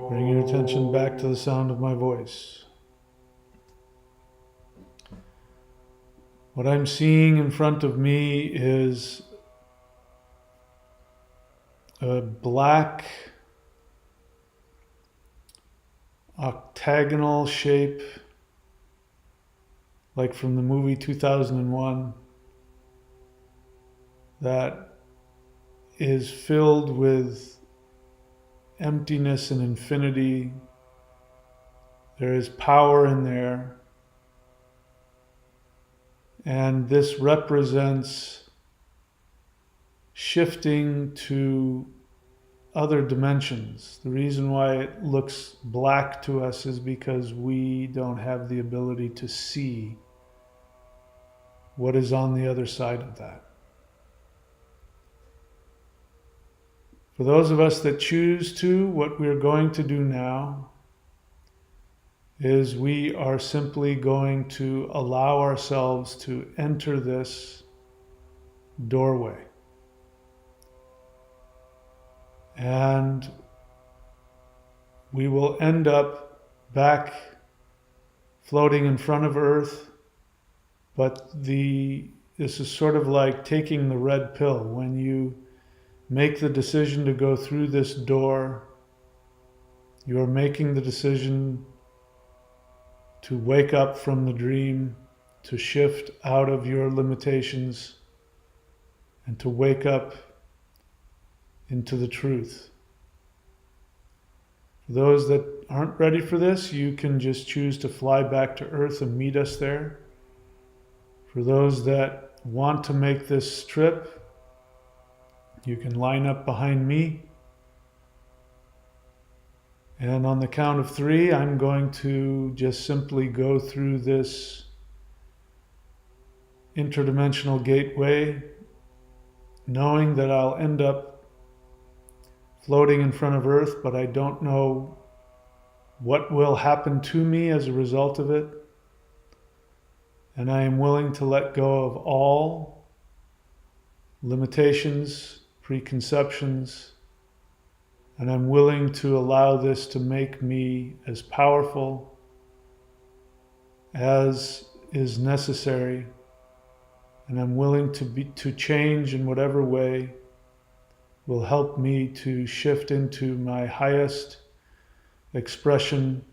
Bring your attention back to the sound of my voice. What I'm seeing in front of me is a black octagonal shape, like from the movie 2001, that is filled with emptiness and infinity. There is power in there. And this represents shifting to other dimensions. The reason why it looks black to us is because we don't have the ability to see what is on the other side of that. For those of us that choose to, what we're going to do now is we are simply going to allow ourselves to enter this doorway. And we will end up back floating in front of Earth, but this is sort of like taking the red pill. When you make the decision to go through this door, you are making the decision to wake up from the dream, to shift out of your limitations, and to wake up into the truth. For those that aren't ready for this, you can just choose to fly back to Earth and meet us there. For those that want to make this trip, you can line up behind me. And on the count of 3, I'm going to just simply go through this interdimensional gateway, knowing that I'll end up floating in front of Earth, but I don't know what will happen to me as a result of it. And I am willing to let go of all limitations, preconceptions, and I'm willing to allow this to make me as powerful as is necessary. And I'm willing to change in whatever way will help me to shift into my highest expression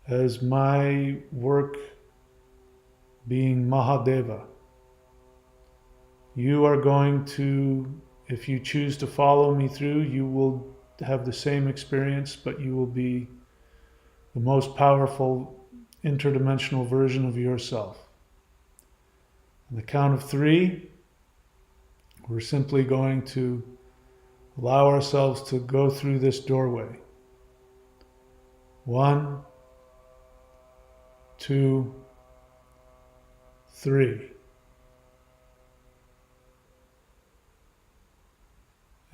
as my work being Mahadeva. You are going to, if you choose to follow me through, you will have the same experience, but you will be the most powerful interdimensional version of yourself. On the count of 3, we're simply going to allow ourselves to go through this doorway. 1, 2, 3.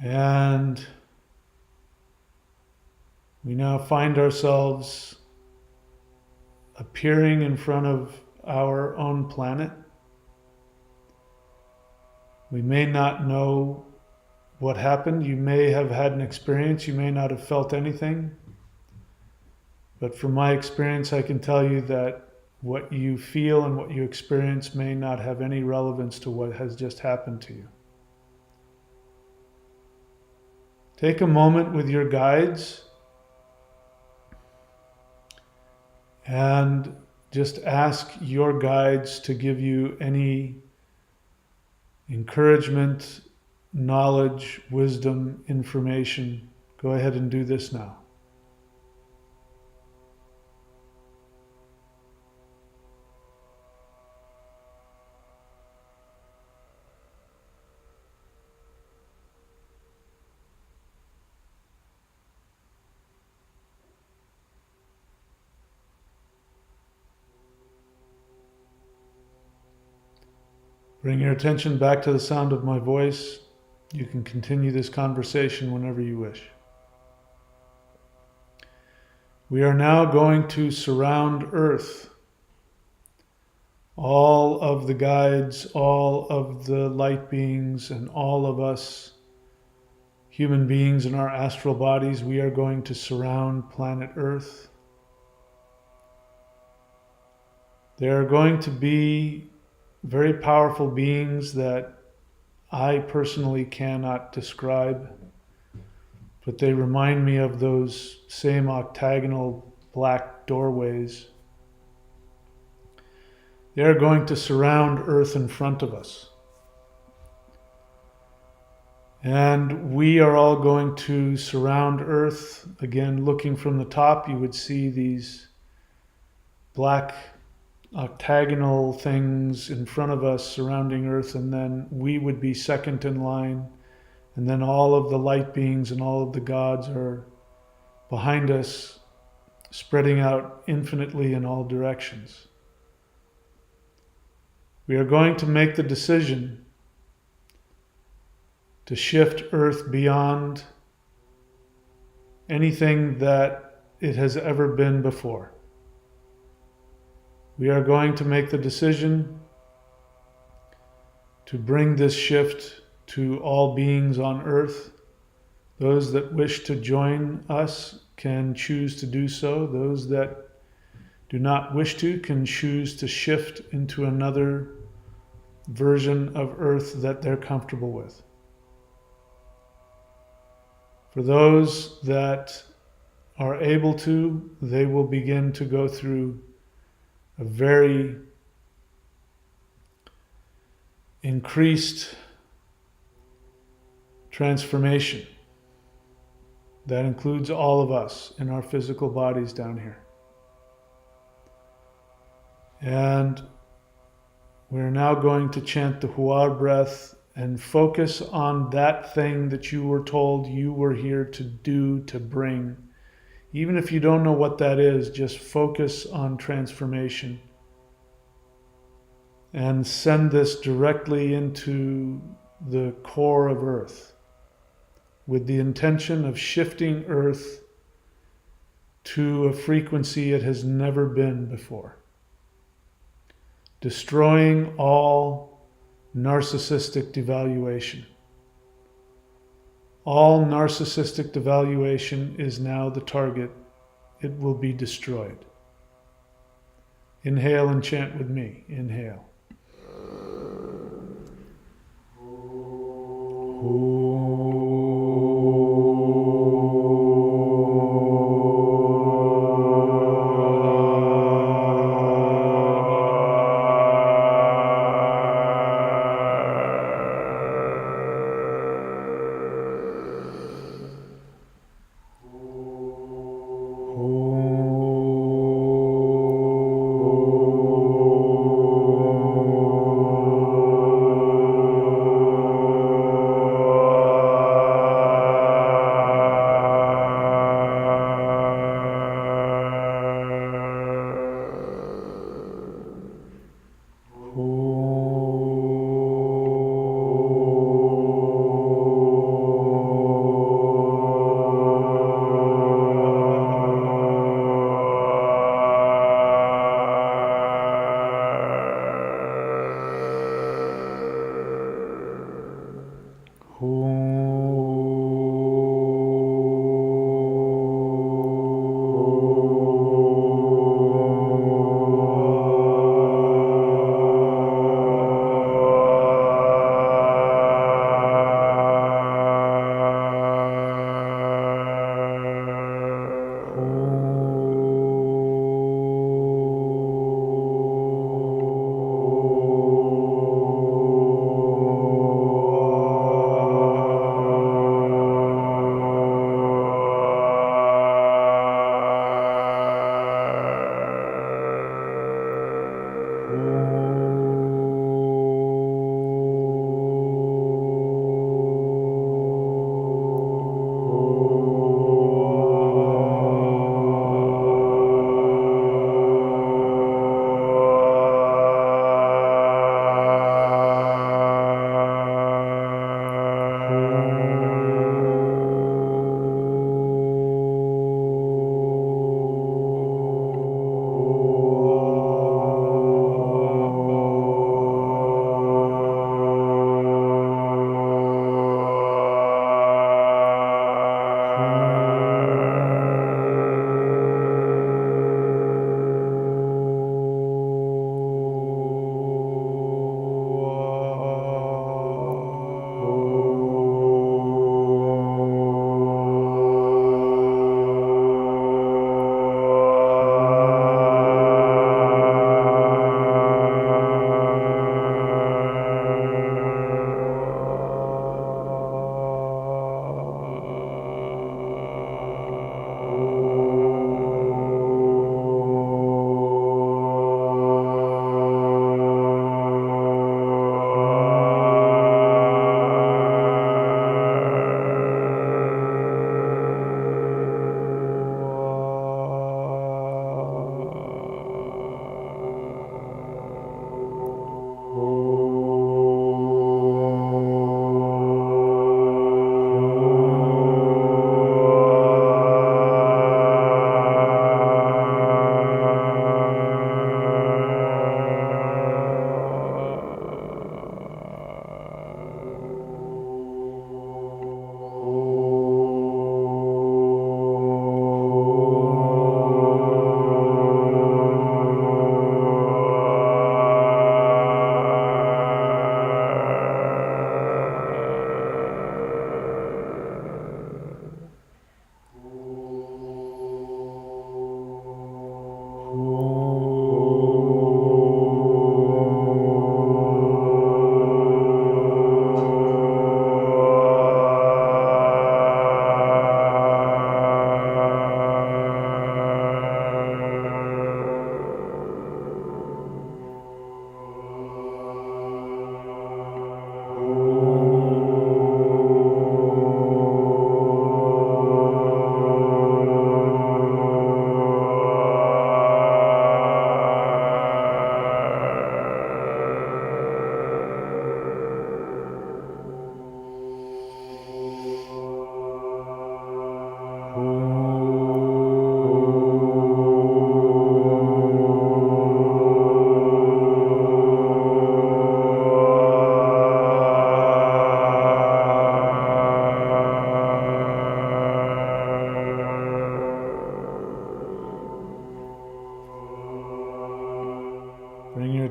And we now find ourselves appearing in front of our own planet. We may not know what happened. You may have had an experience. You may not have felt anything. But from my experience, I can tell you that what you feel and what you experience may not have any relevance to what has just happened to you. Take a moment with your guides and just ask your guides to give you any encouragement, knowledge, wisdom, information. Go ahead and do this now. Bring your attention back to the sound of my voice. You can continue this conversation whenever you wish. We are now going to surround Earth. All of the guides, all of the light beings, and all of us human beings in our astral bodies, we are going to surround planet Earth. There are going to be very powerful beings that I personally cannot describe, but they remind me of those same octagonal black doorways. They are going to surround Earth in front of us. And we are all going to surround Earth. Again, looking from the top, you would see these black octagonal things in front of us surrounding Earth, and then we would be second in line, and then all of the light beings and all of the gods are behind us, spreading out infinitely in all directions. We are going to make the decision to shift Earth beyond anything that it has ever been before. We are going to make the decision to bring this shift to all beings on Earth, Those that wish to join us can choose to do so. Those that do not wish to can choose to shift into another version of Earth that they're comfortable with. For those that are able to, they will begin to go through a very increased transformation that includes all of us in our physical bodies down here. And we're now going to chant the Huar breath and focus on that thing that you were told you were here to do, to bring. Even if you don't know what that is, just focus on transformation. And send this directly into the core of Earth with the intention of shifting Earth to a frequency it has never been before. Destroying all narcissistic devaluation. All narcissistic devaluation is now the target. It will be destroyed. Inhale and chant with me. Inhale.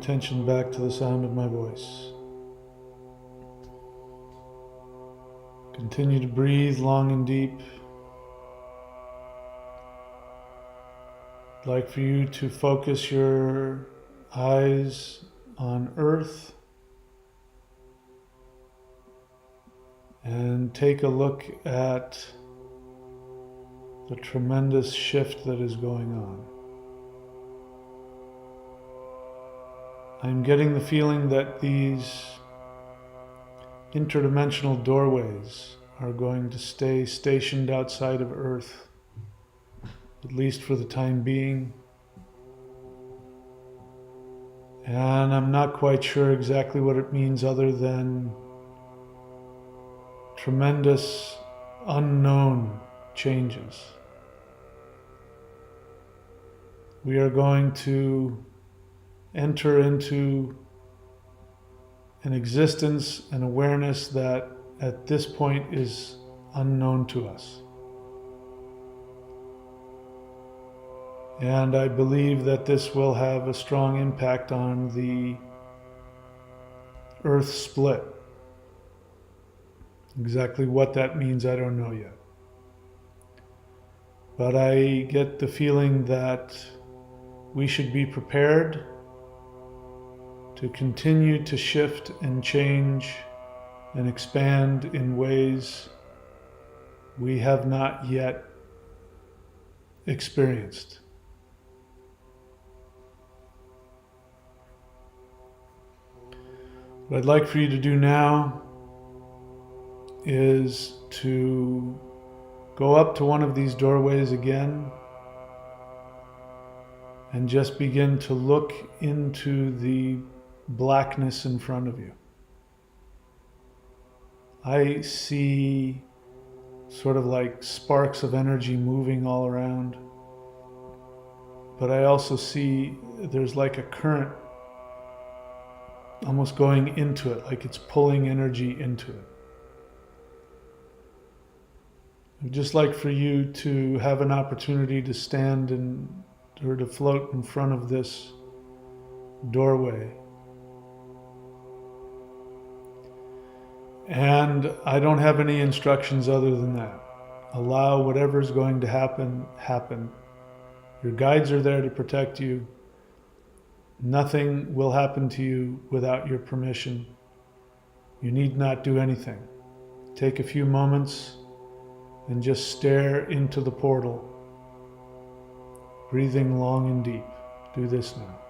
attention back to the sound of my voice. Continue to breathe long and deep. I'd like for you to focus your eyes on Earth and take a look at the tremendous shift that is going on. I'm getting the feeling that these interdimensional doorways are going to stay stationed outside of Earth, at least for the time being. And I'm not quite sure exactly what it means other than tremendous unknown changes. We are going to enter into an existence, an awareness that at this point is unknown to us. And I believe that this will have a strong impact on the Earth split. Exactly what that means, I don't know yet. But I get the feeling that we should be prepared to continue to shift and change and expand in ways we have not yet experienced. What I'd like for you to do now is to go up to one of these doorways again and just begin to look into the blackness in front of you. I see sort of like sparks of energy moving all around, but I also see there's like a current almost going into it, like it's pulling energy into it. I'd just like for you to have an opportunity to stand or to float in front of this doorway. And I don't have any instructions other than that. Allow whatever is going to happen, happen. Your guides are there to protect you. Nothing will happen to you without your permission. You need not do anything. Take a few moments and just stare into the portal, breathing long and deep. Do this now.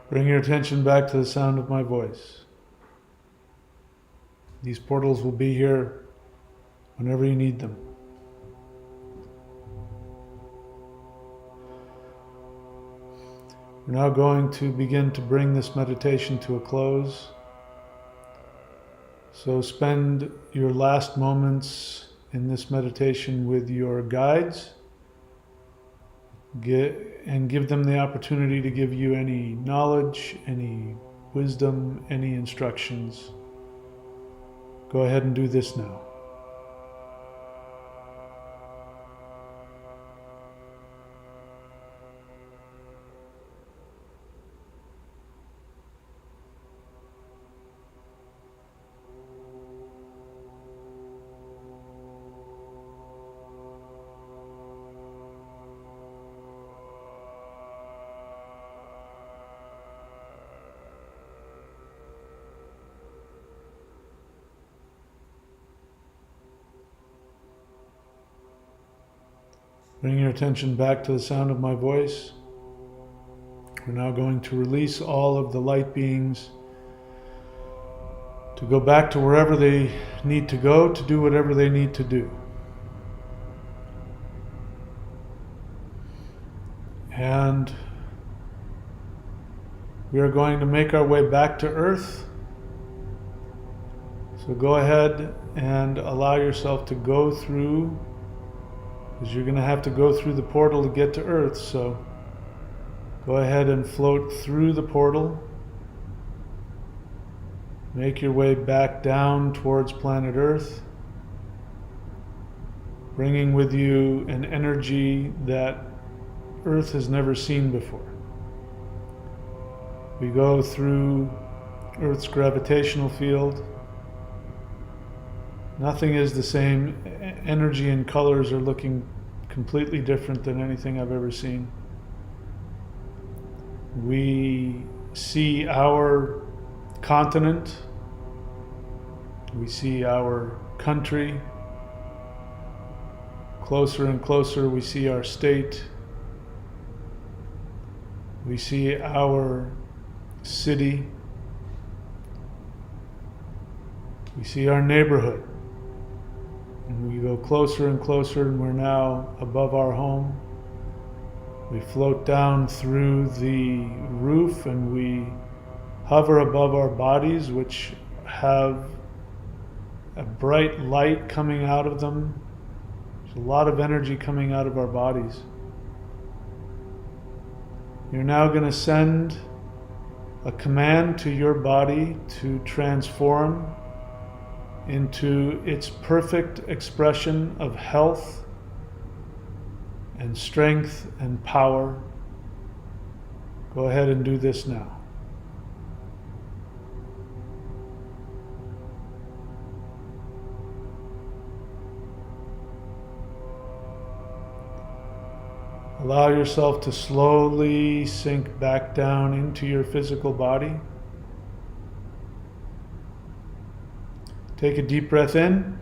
Bring your attention back to the sound of my voice. These portals will be here whenever you need them. We're now going to begin to bring this meditation to a close. So spend your last moments in this meditation with your guides. Give them the opportunity to give you any knowledge, any wisdom, any instructions. Go ahead and do this now. Bring your attention back to the sound of my voice. We're now going to release all of the light beings to go back to wherever they need to go, to do whatever they need to do. And we are going to make our way back to Earth. So go ahead and allow yourself to go through, because you're going to have to go through the portal to get to Earth. So go ahead and float through the portal. Make your way back down towards planet Earth, bringing with you an energy that Earth has never seen before. We go through Earth's gravitational field. Nothing is the same. Energy and colors are looking completely different than anything I've ever seen. We see our continent. We see our country. Closer and closer, we see our state. We see our city. We see our neighborhood. And we go closer and closer, and we're now above our home. We float down through the roof, and we hover above our bodies, which have a bright light coming out of them. There's a lot of energy coming out of our bodies. You're now going to send a command to your body to transform into its perfect expression of health and strength and power. Go ahead and do this now. Allow yourself to slowly sink back down into your physical body. Take a deep breath in.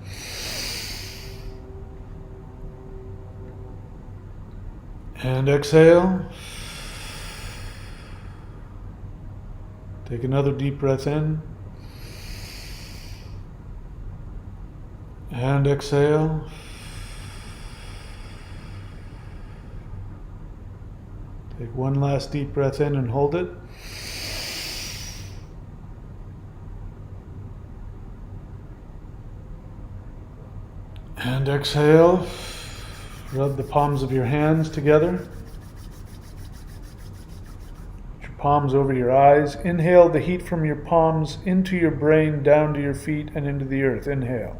And exhale. Take another deep breath in. And exhale. Take one last deep breath in and hold it. And exhale. Rub the palms of your hands together. Put your palms over your eyes. Inhale the heat from your palms into your brain, down to your feet, and into the earth. Inhale.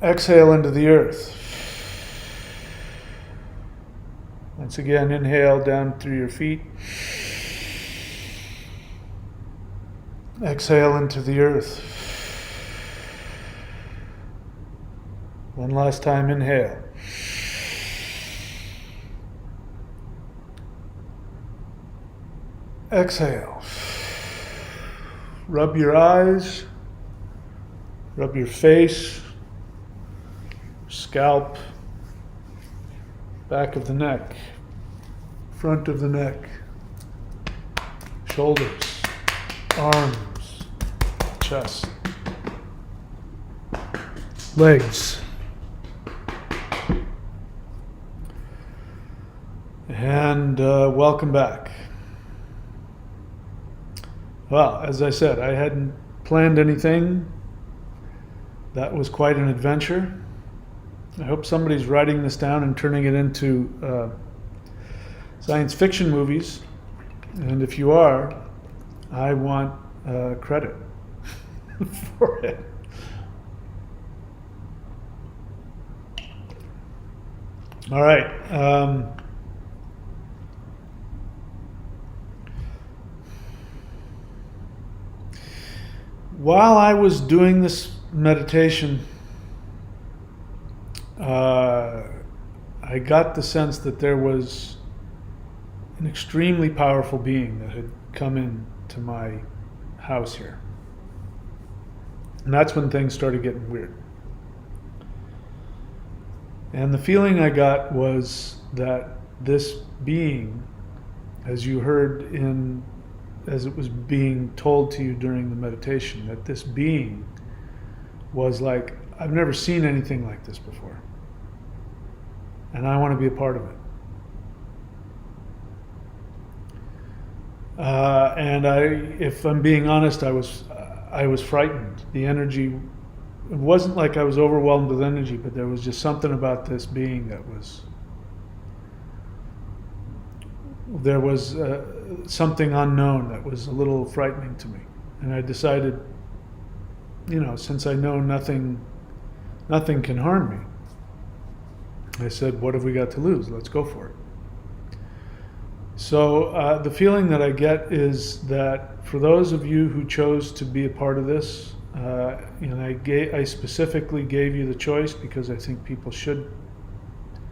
Exhale into the earth. Once again, inhale down through your feet. Exhale into the earth. One last time, inhale. Exhale. Rub your eyes. Rub your face. Scalp. Back of the neck. Front of the neck. Shoulders. Arms. Chest. Legs. And welcome back. Well, as I said, I hadn't planned anything. That was quite an adventure. I hope somebody's writing this down and turning it into science fiction movies. And if you are, I want credit for it. All right. While I was doing this meditation, I got the sense that there was an extremely powerful being that had come into my house here. And that's when things started getting weird. And the feeling I got was that this being, as you heard as it was being told to you during the meditation, that this being was like, I've never seen anything like this before. And I want to be a part of it. And if I'm being honest, I was frightened. The energy, it wasn't like I was overwhelmed with energy, but there was just something about this being that was, there was something unknown that was a little frightening to me. And I decided, since I know nothing can harm me, I said, what have we got to lose? Let's go for it. So the feeling that I get is that for those of you who chose to be a part of this, I specifically gave you the choice because I think people should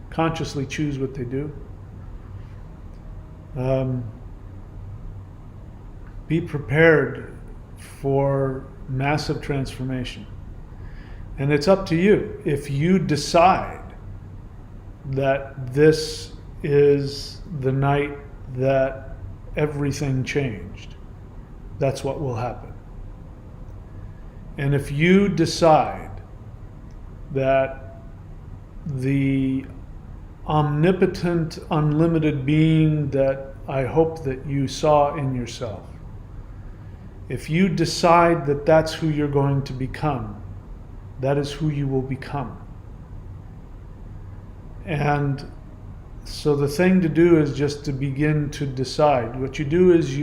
consciously choose what they do. Be prepared for massive transformation. And it's up to you. If you decide that this is the night that everything changed, that's what will happen. And if you decide that the omnipotent, unlimited being that I hope that you saw in yourself, if you decide that that's who you're going to become, that is who you will become. And so the thing to do is just to begin to decide. What you do is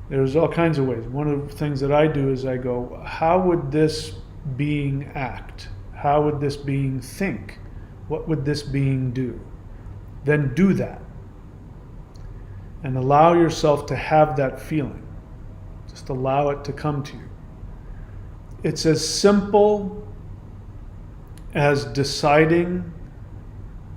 there's all kinds of ways. One of the things that I do is I go, how would this being act? How would this being think? What would this being do? Then do that. And allow yourself to have that feeling. Just allow it to come to you. It's as simple as deciding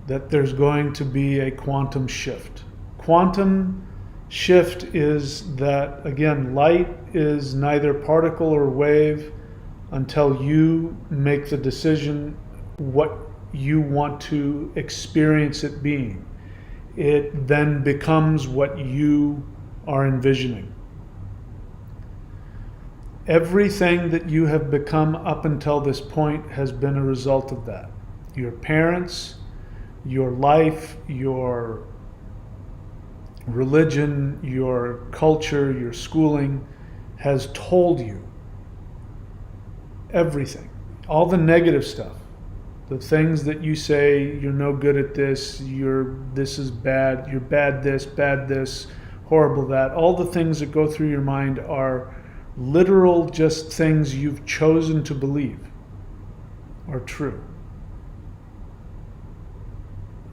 that there's going to be a quantum shift. Quantum shift is that, again, light is neither particle or wave until you make the decision what you want to experience it being. It then becomes what you are envisioning. Everything that you have become up until this point has been a result of that. Your parents, your life, your religion, your culture, your schooling has told you everything. All the negative stuff. The things that you say, you're no good at this, this is bad, you're bad this, horrible that. All the things that go through your mind are literal just things you've chosen to believe are true.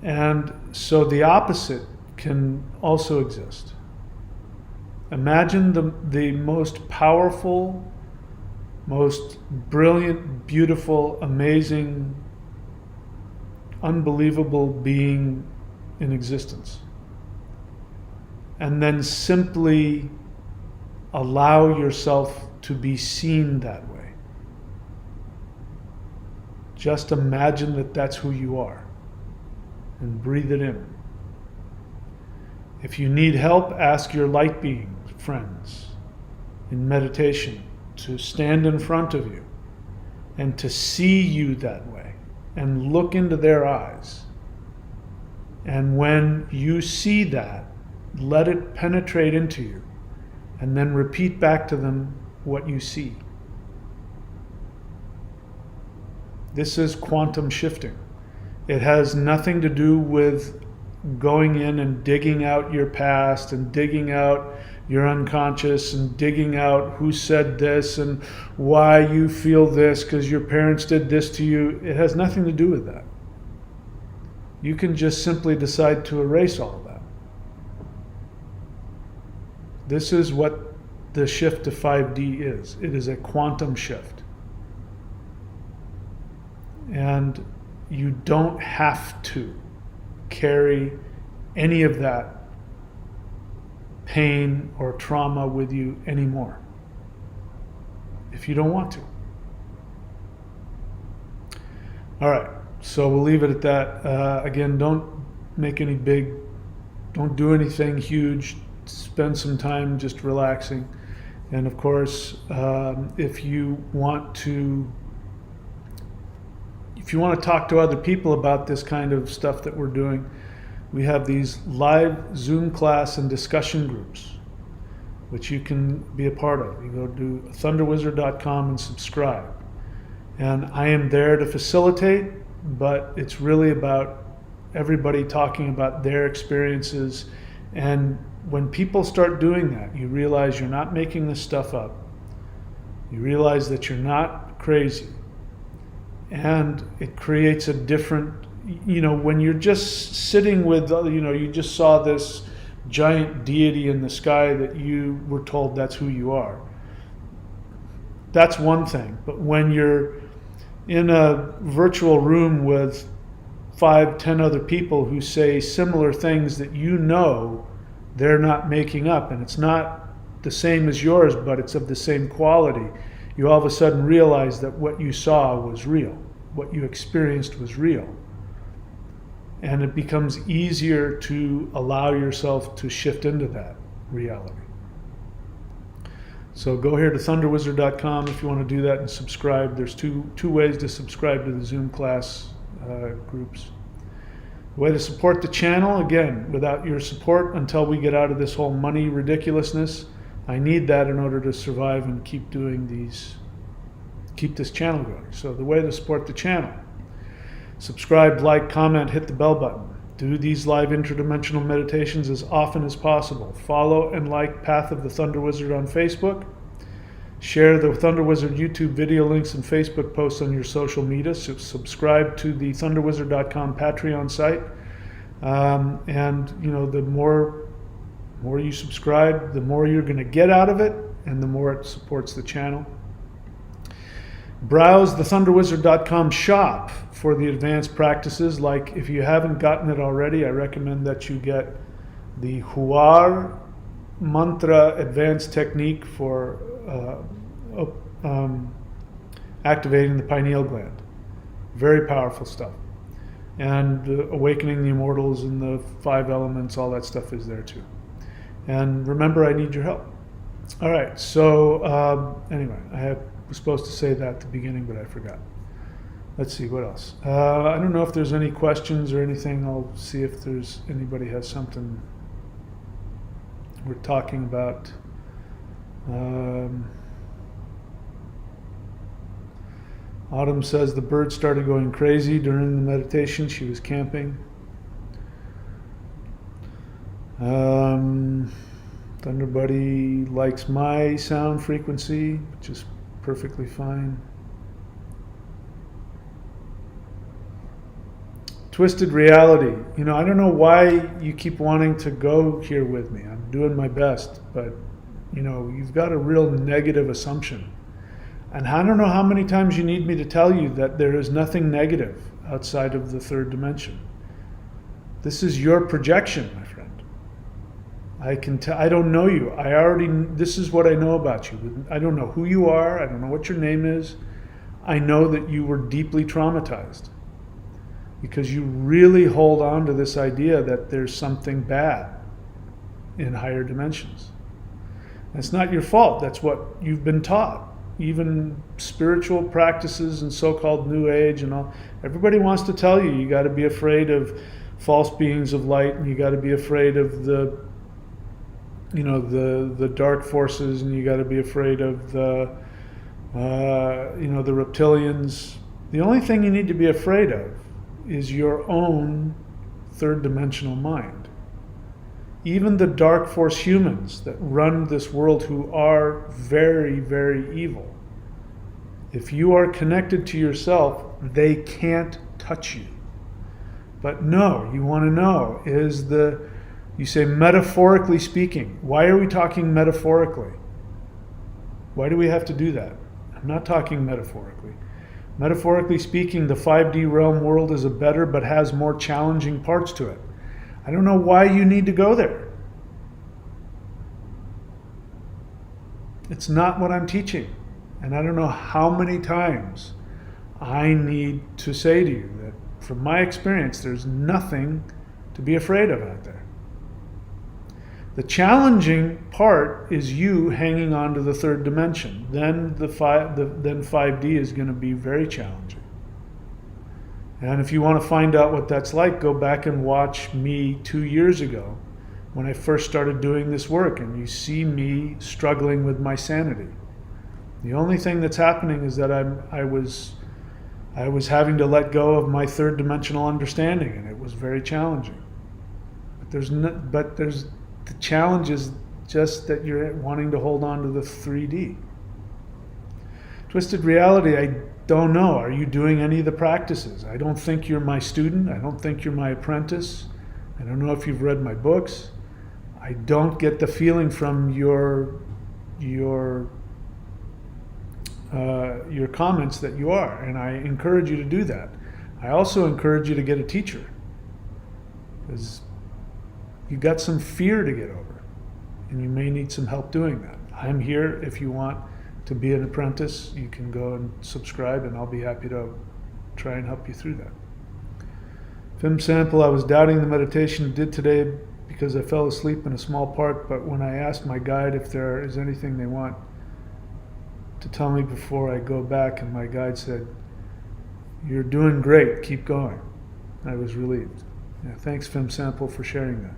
And so the opposite can also exist. Imagine the most powerful, most brilliant, beautiful, amazing, unbelievable being in existence. And then simply allow yourself to be seen that way. Just imagine that that's who you are. And breathe it in. If you need help, ask your light being friends in meditation to stand in front of you and to see you that way and look into their eyes. And when you see that, let it penetrate into you and then repeat back to them what you see. This is quantum shifting. It has nothing to do with going in and digging out your past and digging out your unconscious and digging out who said this and why you feel this because your parents did this to you. It has nothing to do with that. You can just simply decide to erase all of that. This is what the shift to 5D is. It is a quantum shift. And you don't have to carry any of that pain or trauma with you anymore if you don't want to. All right, So we'll leave it at that. Again, don't do anything huge. Spend some time just relaxing. And of course, if you want to talk to other people about this kind of stuff that we're doing, we have these live Zoom class and discussion groups, which you can be a part of. You go to thunderwizard.com and subscribe. And I am there to facilitate, but it's really about everybody talking about their experiences. And when people start doing that, you realize you're not making this stuff up. You realize that you're not crazy. And it creates a different, when you're just sitting with, you just saw this giant deity in the sky that you were told that's who you are. That's one thing. But when you're in a virtual room with 5-10 other people who say similar things that they're not making up, and it's not the same as yours, but it's of the same quality, you all of a sudden realize that what you saw was real, what you experienced was real. And it becomes easier to allow yourself to shift into that reality. So go here to thunderwizard.com if you want to do that and subscribe. There's two ways to subscribe to the Zoom class groups. The way to support the channel, again, without your support until we get out of this whole money ridiculousness, I need that in order to survive and keep this channel going. So the way to support the channel: subscribe, like, comment, hit the bell button. Do these live interdimensional meditations as often as possible. Follow and like Path of the Thunder Wizard on Facebook. Share the Thunder Wizard YouTube video links and Facebook posts on your social media. Subscribe to the thunderwizard.com Patreon site. And the more you subscribe, the more you're going to get out of it, and the more it supports the channel. Browse the thunderwizard.com shop for the advanced practices. Like, if you haven't gotten it already, I recommend that you get the Huar Mantra Advanced Technique for activating the pineal gland. Very powerful stuff. And Awakening the Immortals and the 5 Elements, all that stuff is there too. And remember, I need your help. All right, so anyway, I was supposed to say that at the beginning, but I forgot. Let's see, what else? I don't know if there's any questions or anything. I'll see if anybody has something we're talking about. Autumn says the bird started going crazy during the meditation. She was camping. Thunder Buddy likes my sound frequency, which is perfectly fine. Twisted reality. I don't know why you keep wanting to go here with me. I'm doing my best, but you've got a real negative assumption. And I don't know how many times you need me to tell you that there is nothing negative outside of the third dimension. This is your projection, my friend. I don't know you. This is what I know about you. I don't know who you are. I don't know what your name is. I know that you were deeply traumatized because you really hold on to this idea that there's something bad in higher dimensions. That's not your fault. That's what you've been taught. Even spiritual practices and so-called New Age and all, everybody wants to tell you got to be afraid of false beings of light, and you got to be afraid of the dark forces, and you got to be afraid of the reptilians. The only thing you need to be afraid of is your own third dimensional mind. Even the dark force humans that run this world, who are very, very evil, if you are connected to yourself, they can't touch you. But no, you want to know, you say metaphorically speaking. Why are we talking metaphorically? Why do we have to do that? I'm not talking metaphorically. Metaphorically speaking, the 5D realm world is a better but has more challenging parts to it. I don't know why you need to go there. It's not what I'm teaching. And I don't know how many times I need to say to you that from my experience, there's nothing to be afraid of out there. The challenging part is you hanging on to the third dimension. Then then 5D is going to be very challenging. And if you want to find out what that's like, go back and watch me 2 years ago when I first started doing this work, and you see me struggling with my sanity. The only thing that's happening is that I was having to let go of my third dimensional understanding, and it was very challenging. But the challenge is just that you're wanting to hold on to the 3D. Twisted reality, I don't know. Are you doing any of the practices? I don't think you're my student. I don't think you're my apprentice. I don't know if you've read my books. I don't get the feeling from your comments that you are, and I encourage you to do that. I also encourage you to get a teacher, because you got some fear to get over, and you may need some help doing that. I'm here if you want to be an apprentice. You can go and subscribe, and I'll be happy to try and help you through that. Film sample, I was doubting the meditation I did today because I fell asleep in a small part, but when I asked my guide if there is anything they want to tell me before I go back, and my guide said, "You're doing great, keep going," I was relieved. Yeah, thanks, Film Sample, for sharing that.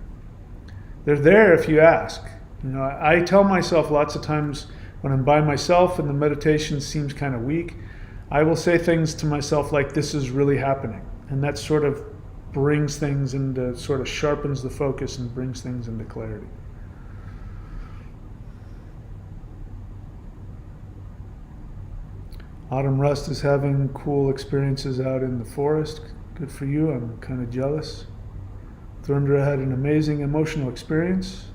They're there if you ask. I tell myself lots of times when I'm by myself and the meditation seems kind of weak, I will say things to myself like, "This is really happening," and that sort of brings things into, sort of sharpens the focus and brings things into clarity. Autumn Rust is having cool experiences out in the forest. Good for you. I'm kind of jealous. Thurndra had an amazing emotional experience.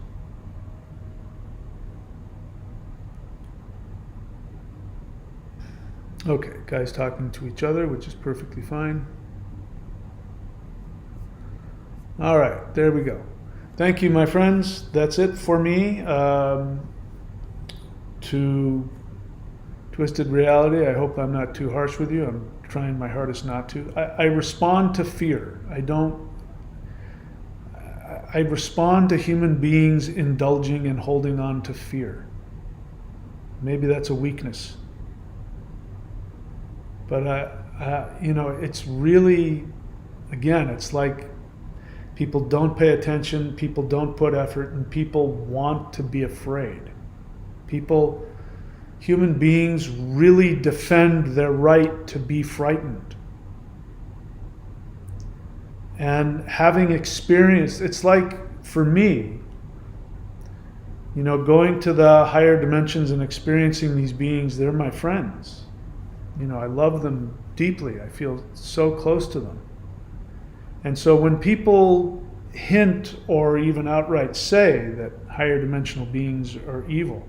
Okay, guys talking to each other, which is perfectly fine. All right, there we go. Thank you, my friends. That's it for me. To Twisted Reality, I hope I'm not too harsh with you. I'm trying my hardest not to. I respond to fear. I respond to human beings indulging and holding on to fear. Maybe that's a weakness. But, it's really, again, it's like people don't pay attention, people don't put effort, and people want to be afraid. Human beings really defend their right to be frightened. And having experienced, it's like, for me, going to the higher dimensions and experiencing these beings, they're my friends. I love them deeply. I feel so close to them. And so when people hint or even outright say that higher dimensional beings are evil,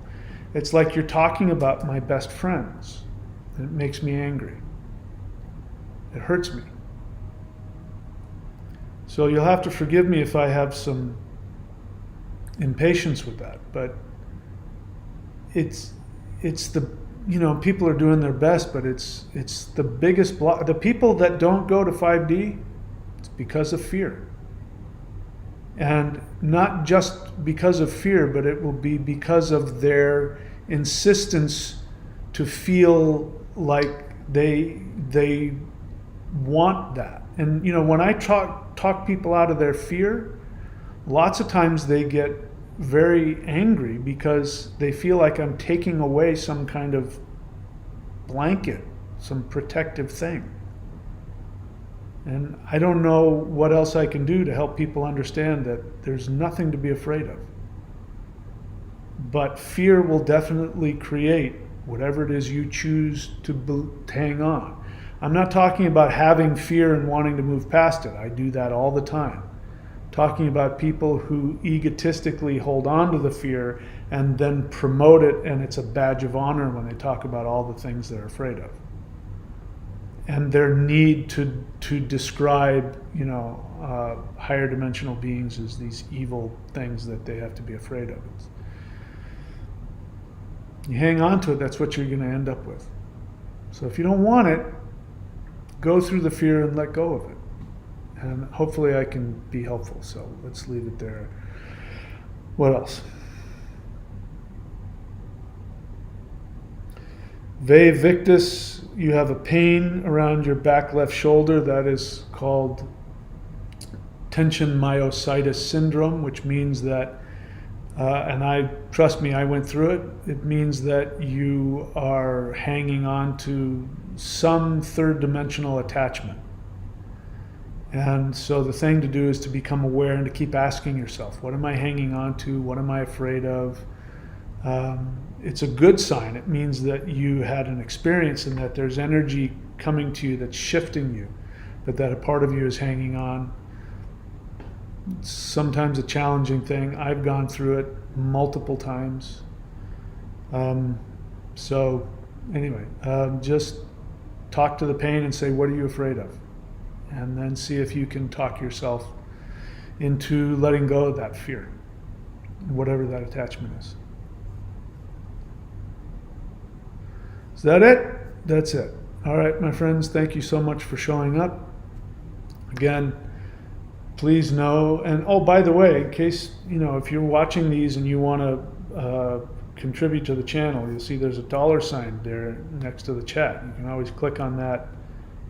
it's like you're talking about my best friends. And it makes me angry. It hurts me. So you'll have to forgive me if I have some impatience with that. But it's the, people are doing their best, but it's the biggest block. The people that don't go to 5D, it's because of fear. And not just because of fear, but it will be because of their insistence to feel like they want that. And when I talk people out of their fear, lots of times they get very angry because they feel like I'm taking away some kind of blanket, some protective thing. And I don't know what else I can do to help people understand that there's nothing to be afraid of. But fear will definitely create whatever it is you choose to hang on. I'm not talking about having fear and wanting to move past it. I do that all the time. Talking about people who egotistically hold on to the fear and then promote it, and it's a badge of honor when they talk about all the things they're afraid of. And their need to describe, higher dimensional beings as these evil things that they have to be afraid of. You hang on to it, that's what you're going to end up with. So if you don't want it, go through the fear and let go of it. And hopefully I can be helpful. So let's leave it there. What else? Ve Victus, you have a pain around your back left shoulder. That is called tension myositis syndrome, which means that, and trust me, I went through it. It means that you are hanging on to some third dimensional attachment. And so the thing to do is to become aware and to keep asking yourself, what am I hanging on to? What am I afraid of? It's a good sign. It means that you had an experience and that there's energy coming to you that's shifting you, but that a part of you is hanging on. It's sometimes a challenging thing. I've gone through it multiple times. So anyway, just talk to the pain and say, what are you afraid of? And then see if you can talk yourself into letting go of that fear, whatever that attachment is. Is that it? That's it. All right, my friends, thank you so much for showing up. Again, please know, and oh, by the way, in case, if you're watching these and you want to contribute to the channel, you'll see there's a $sign there next to the chat. You can always click on that,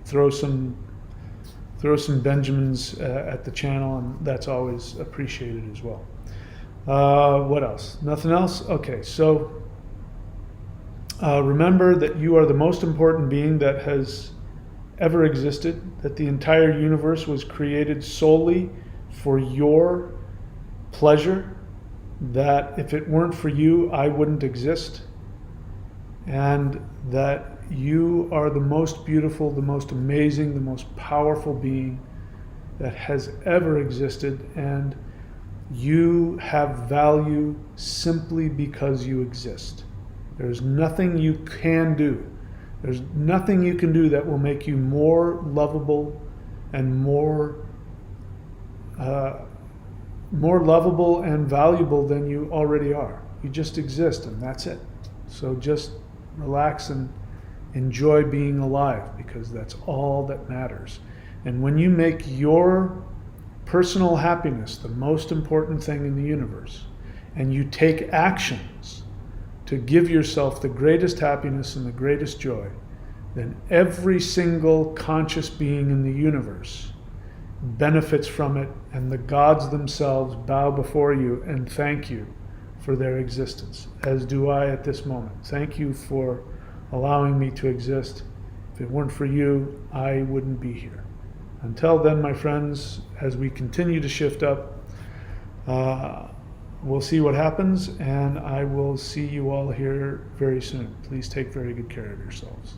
throw some Benjamins at the channel, and that's always appreciated as well. What else? Nothing else? Okay, so remember that you are the most important being that has ever existed, that the entire universe was created solely for your pleasure, that if it weren't for you, I wouldn't exist, and that you are the most beautiful, the most amazing, the most powerful being that has ever existed, and you have value simply because you exist. There's nothing you can do. There's nothing you can do that will make you more lovable and more lovable and valuable than you already are. You just exist, and that's it. So just relax and enjoy being alive, because that's all that matters. And when you make your personal happiness the most important thing in the universe, and you take actions to give yourself the greatest happiness and the greatest joy, then every single conscious being in the universe benefits from it, and the gods themselves bow before you and thank you for their existence, as do I at this moment. Thank you for allowing me to exist. If it weren't for you, I wouldn't be here. Until then, my friends, as we continue to shift up, we'll see what happens, and I will see you all here very soon. Please take very good care of yourselves.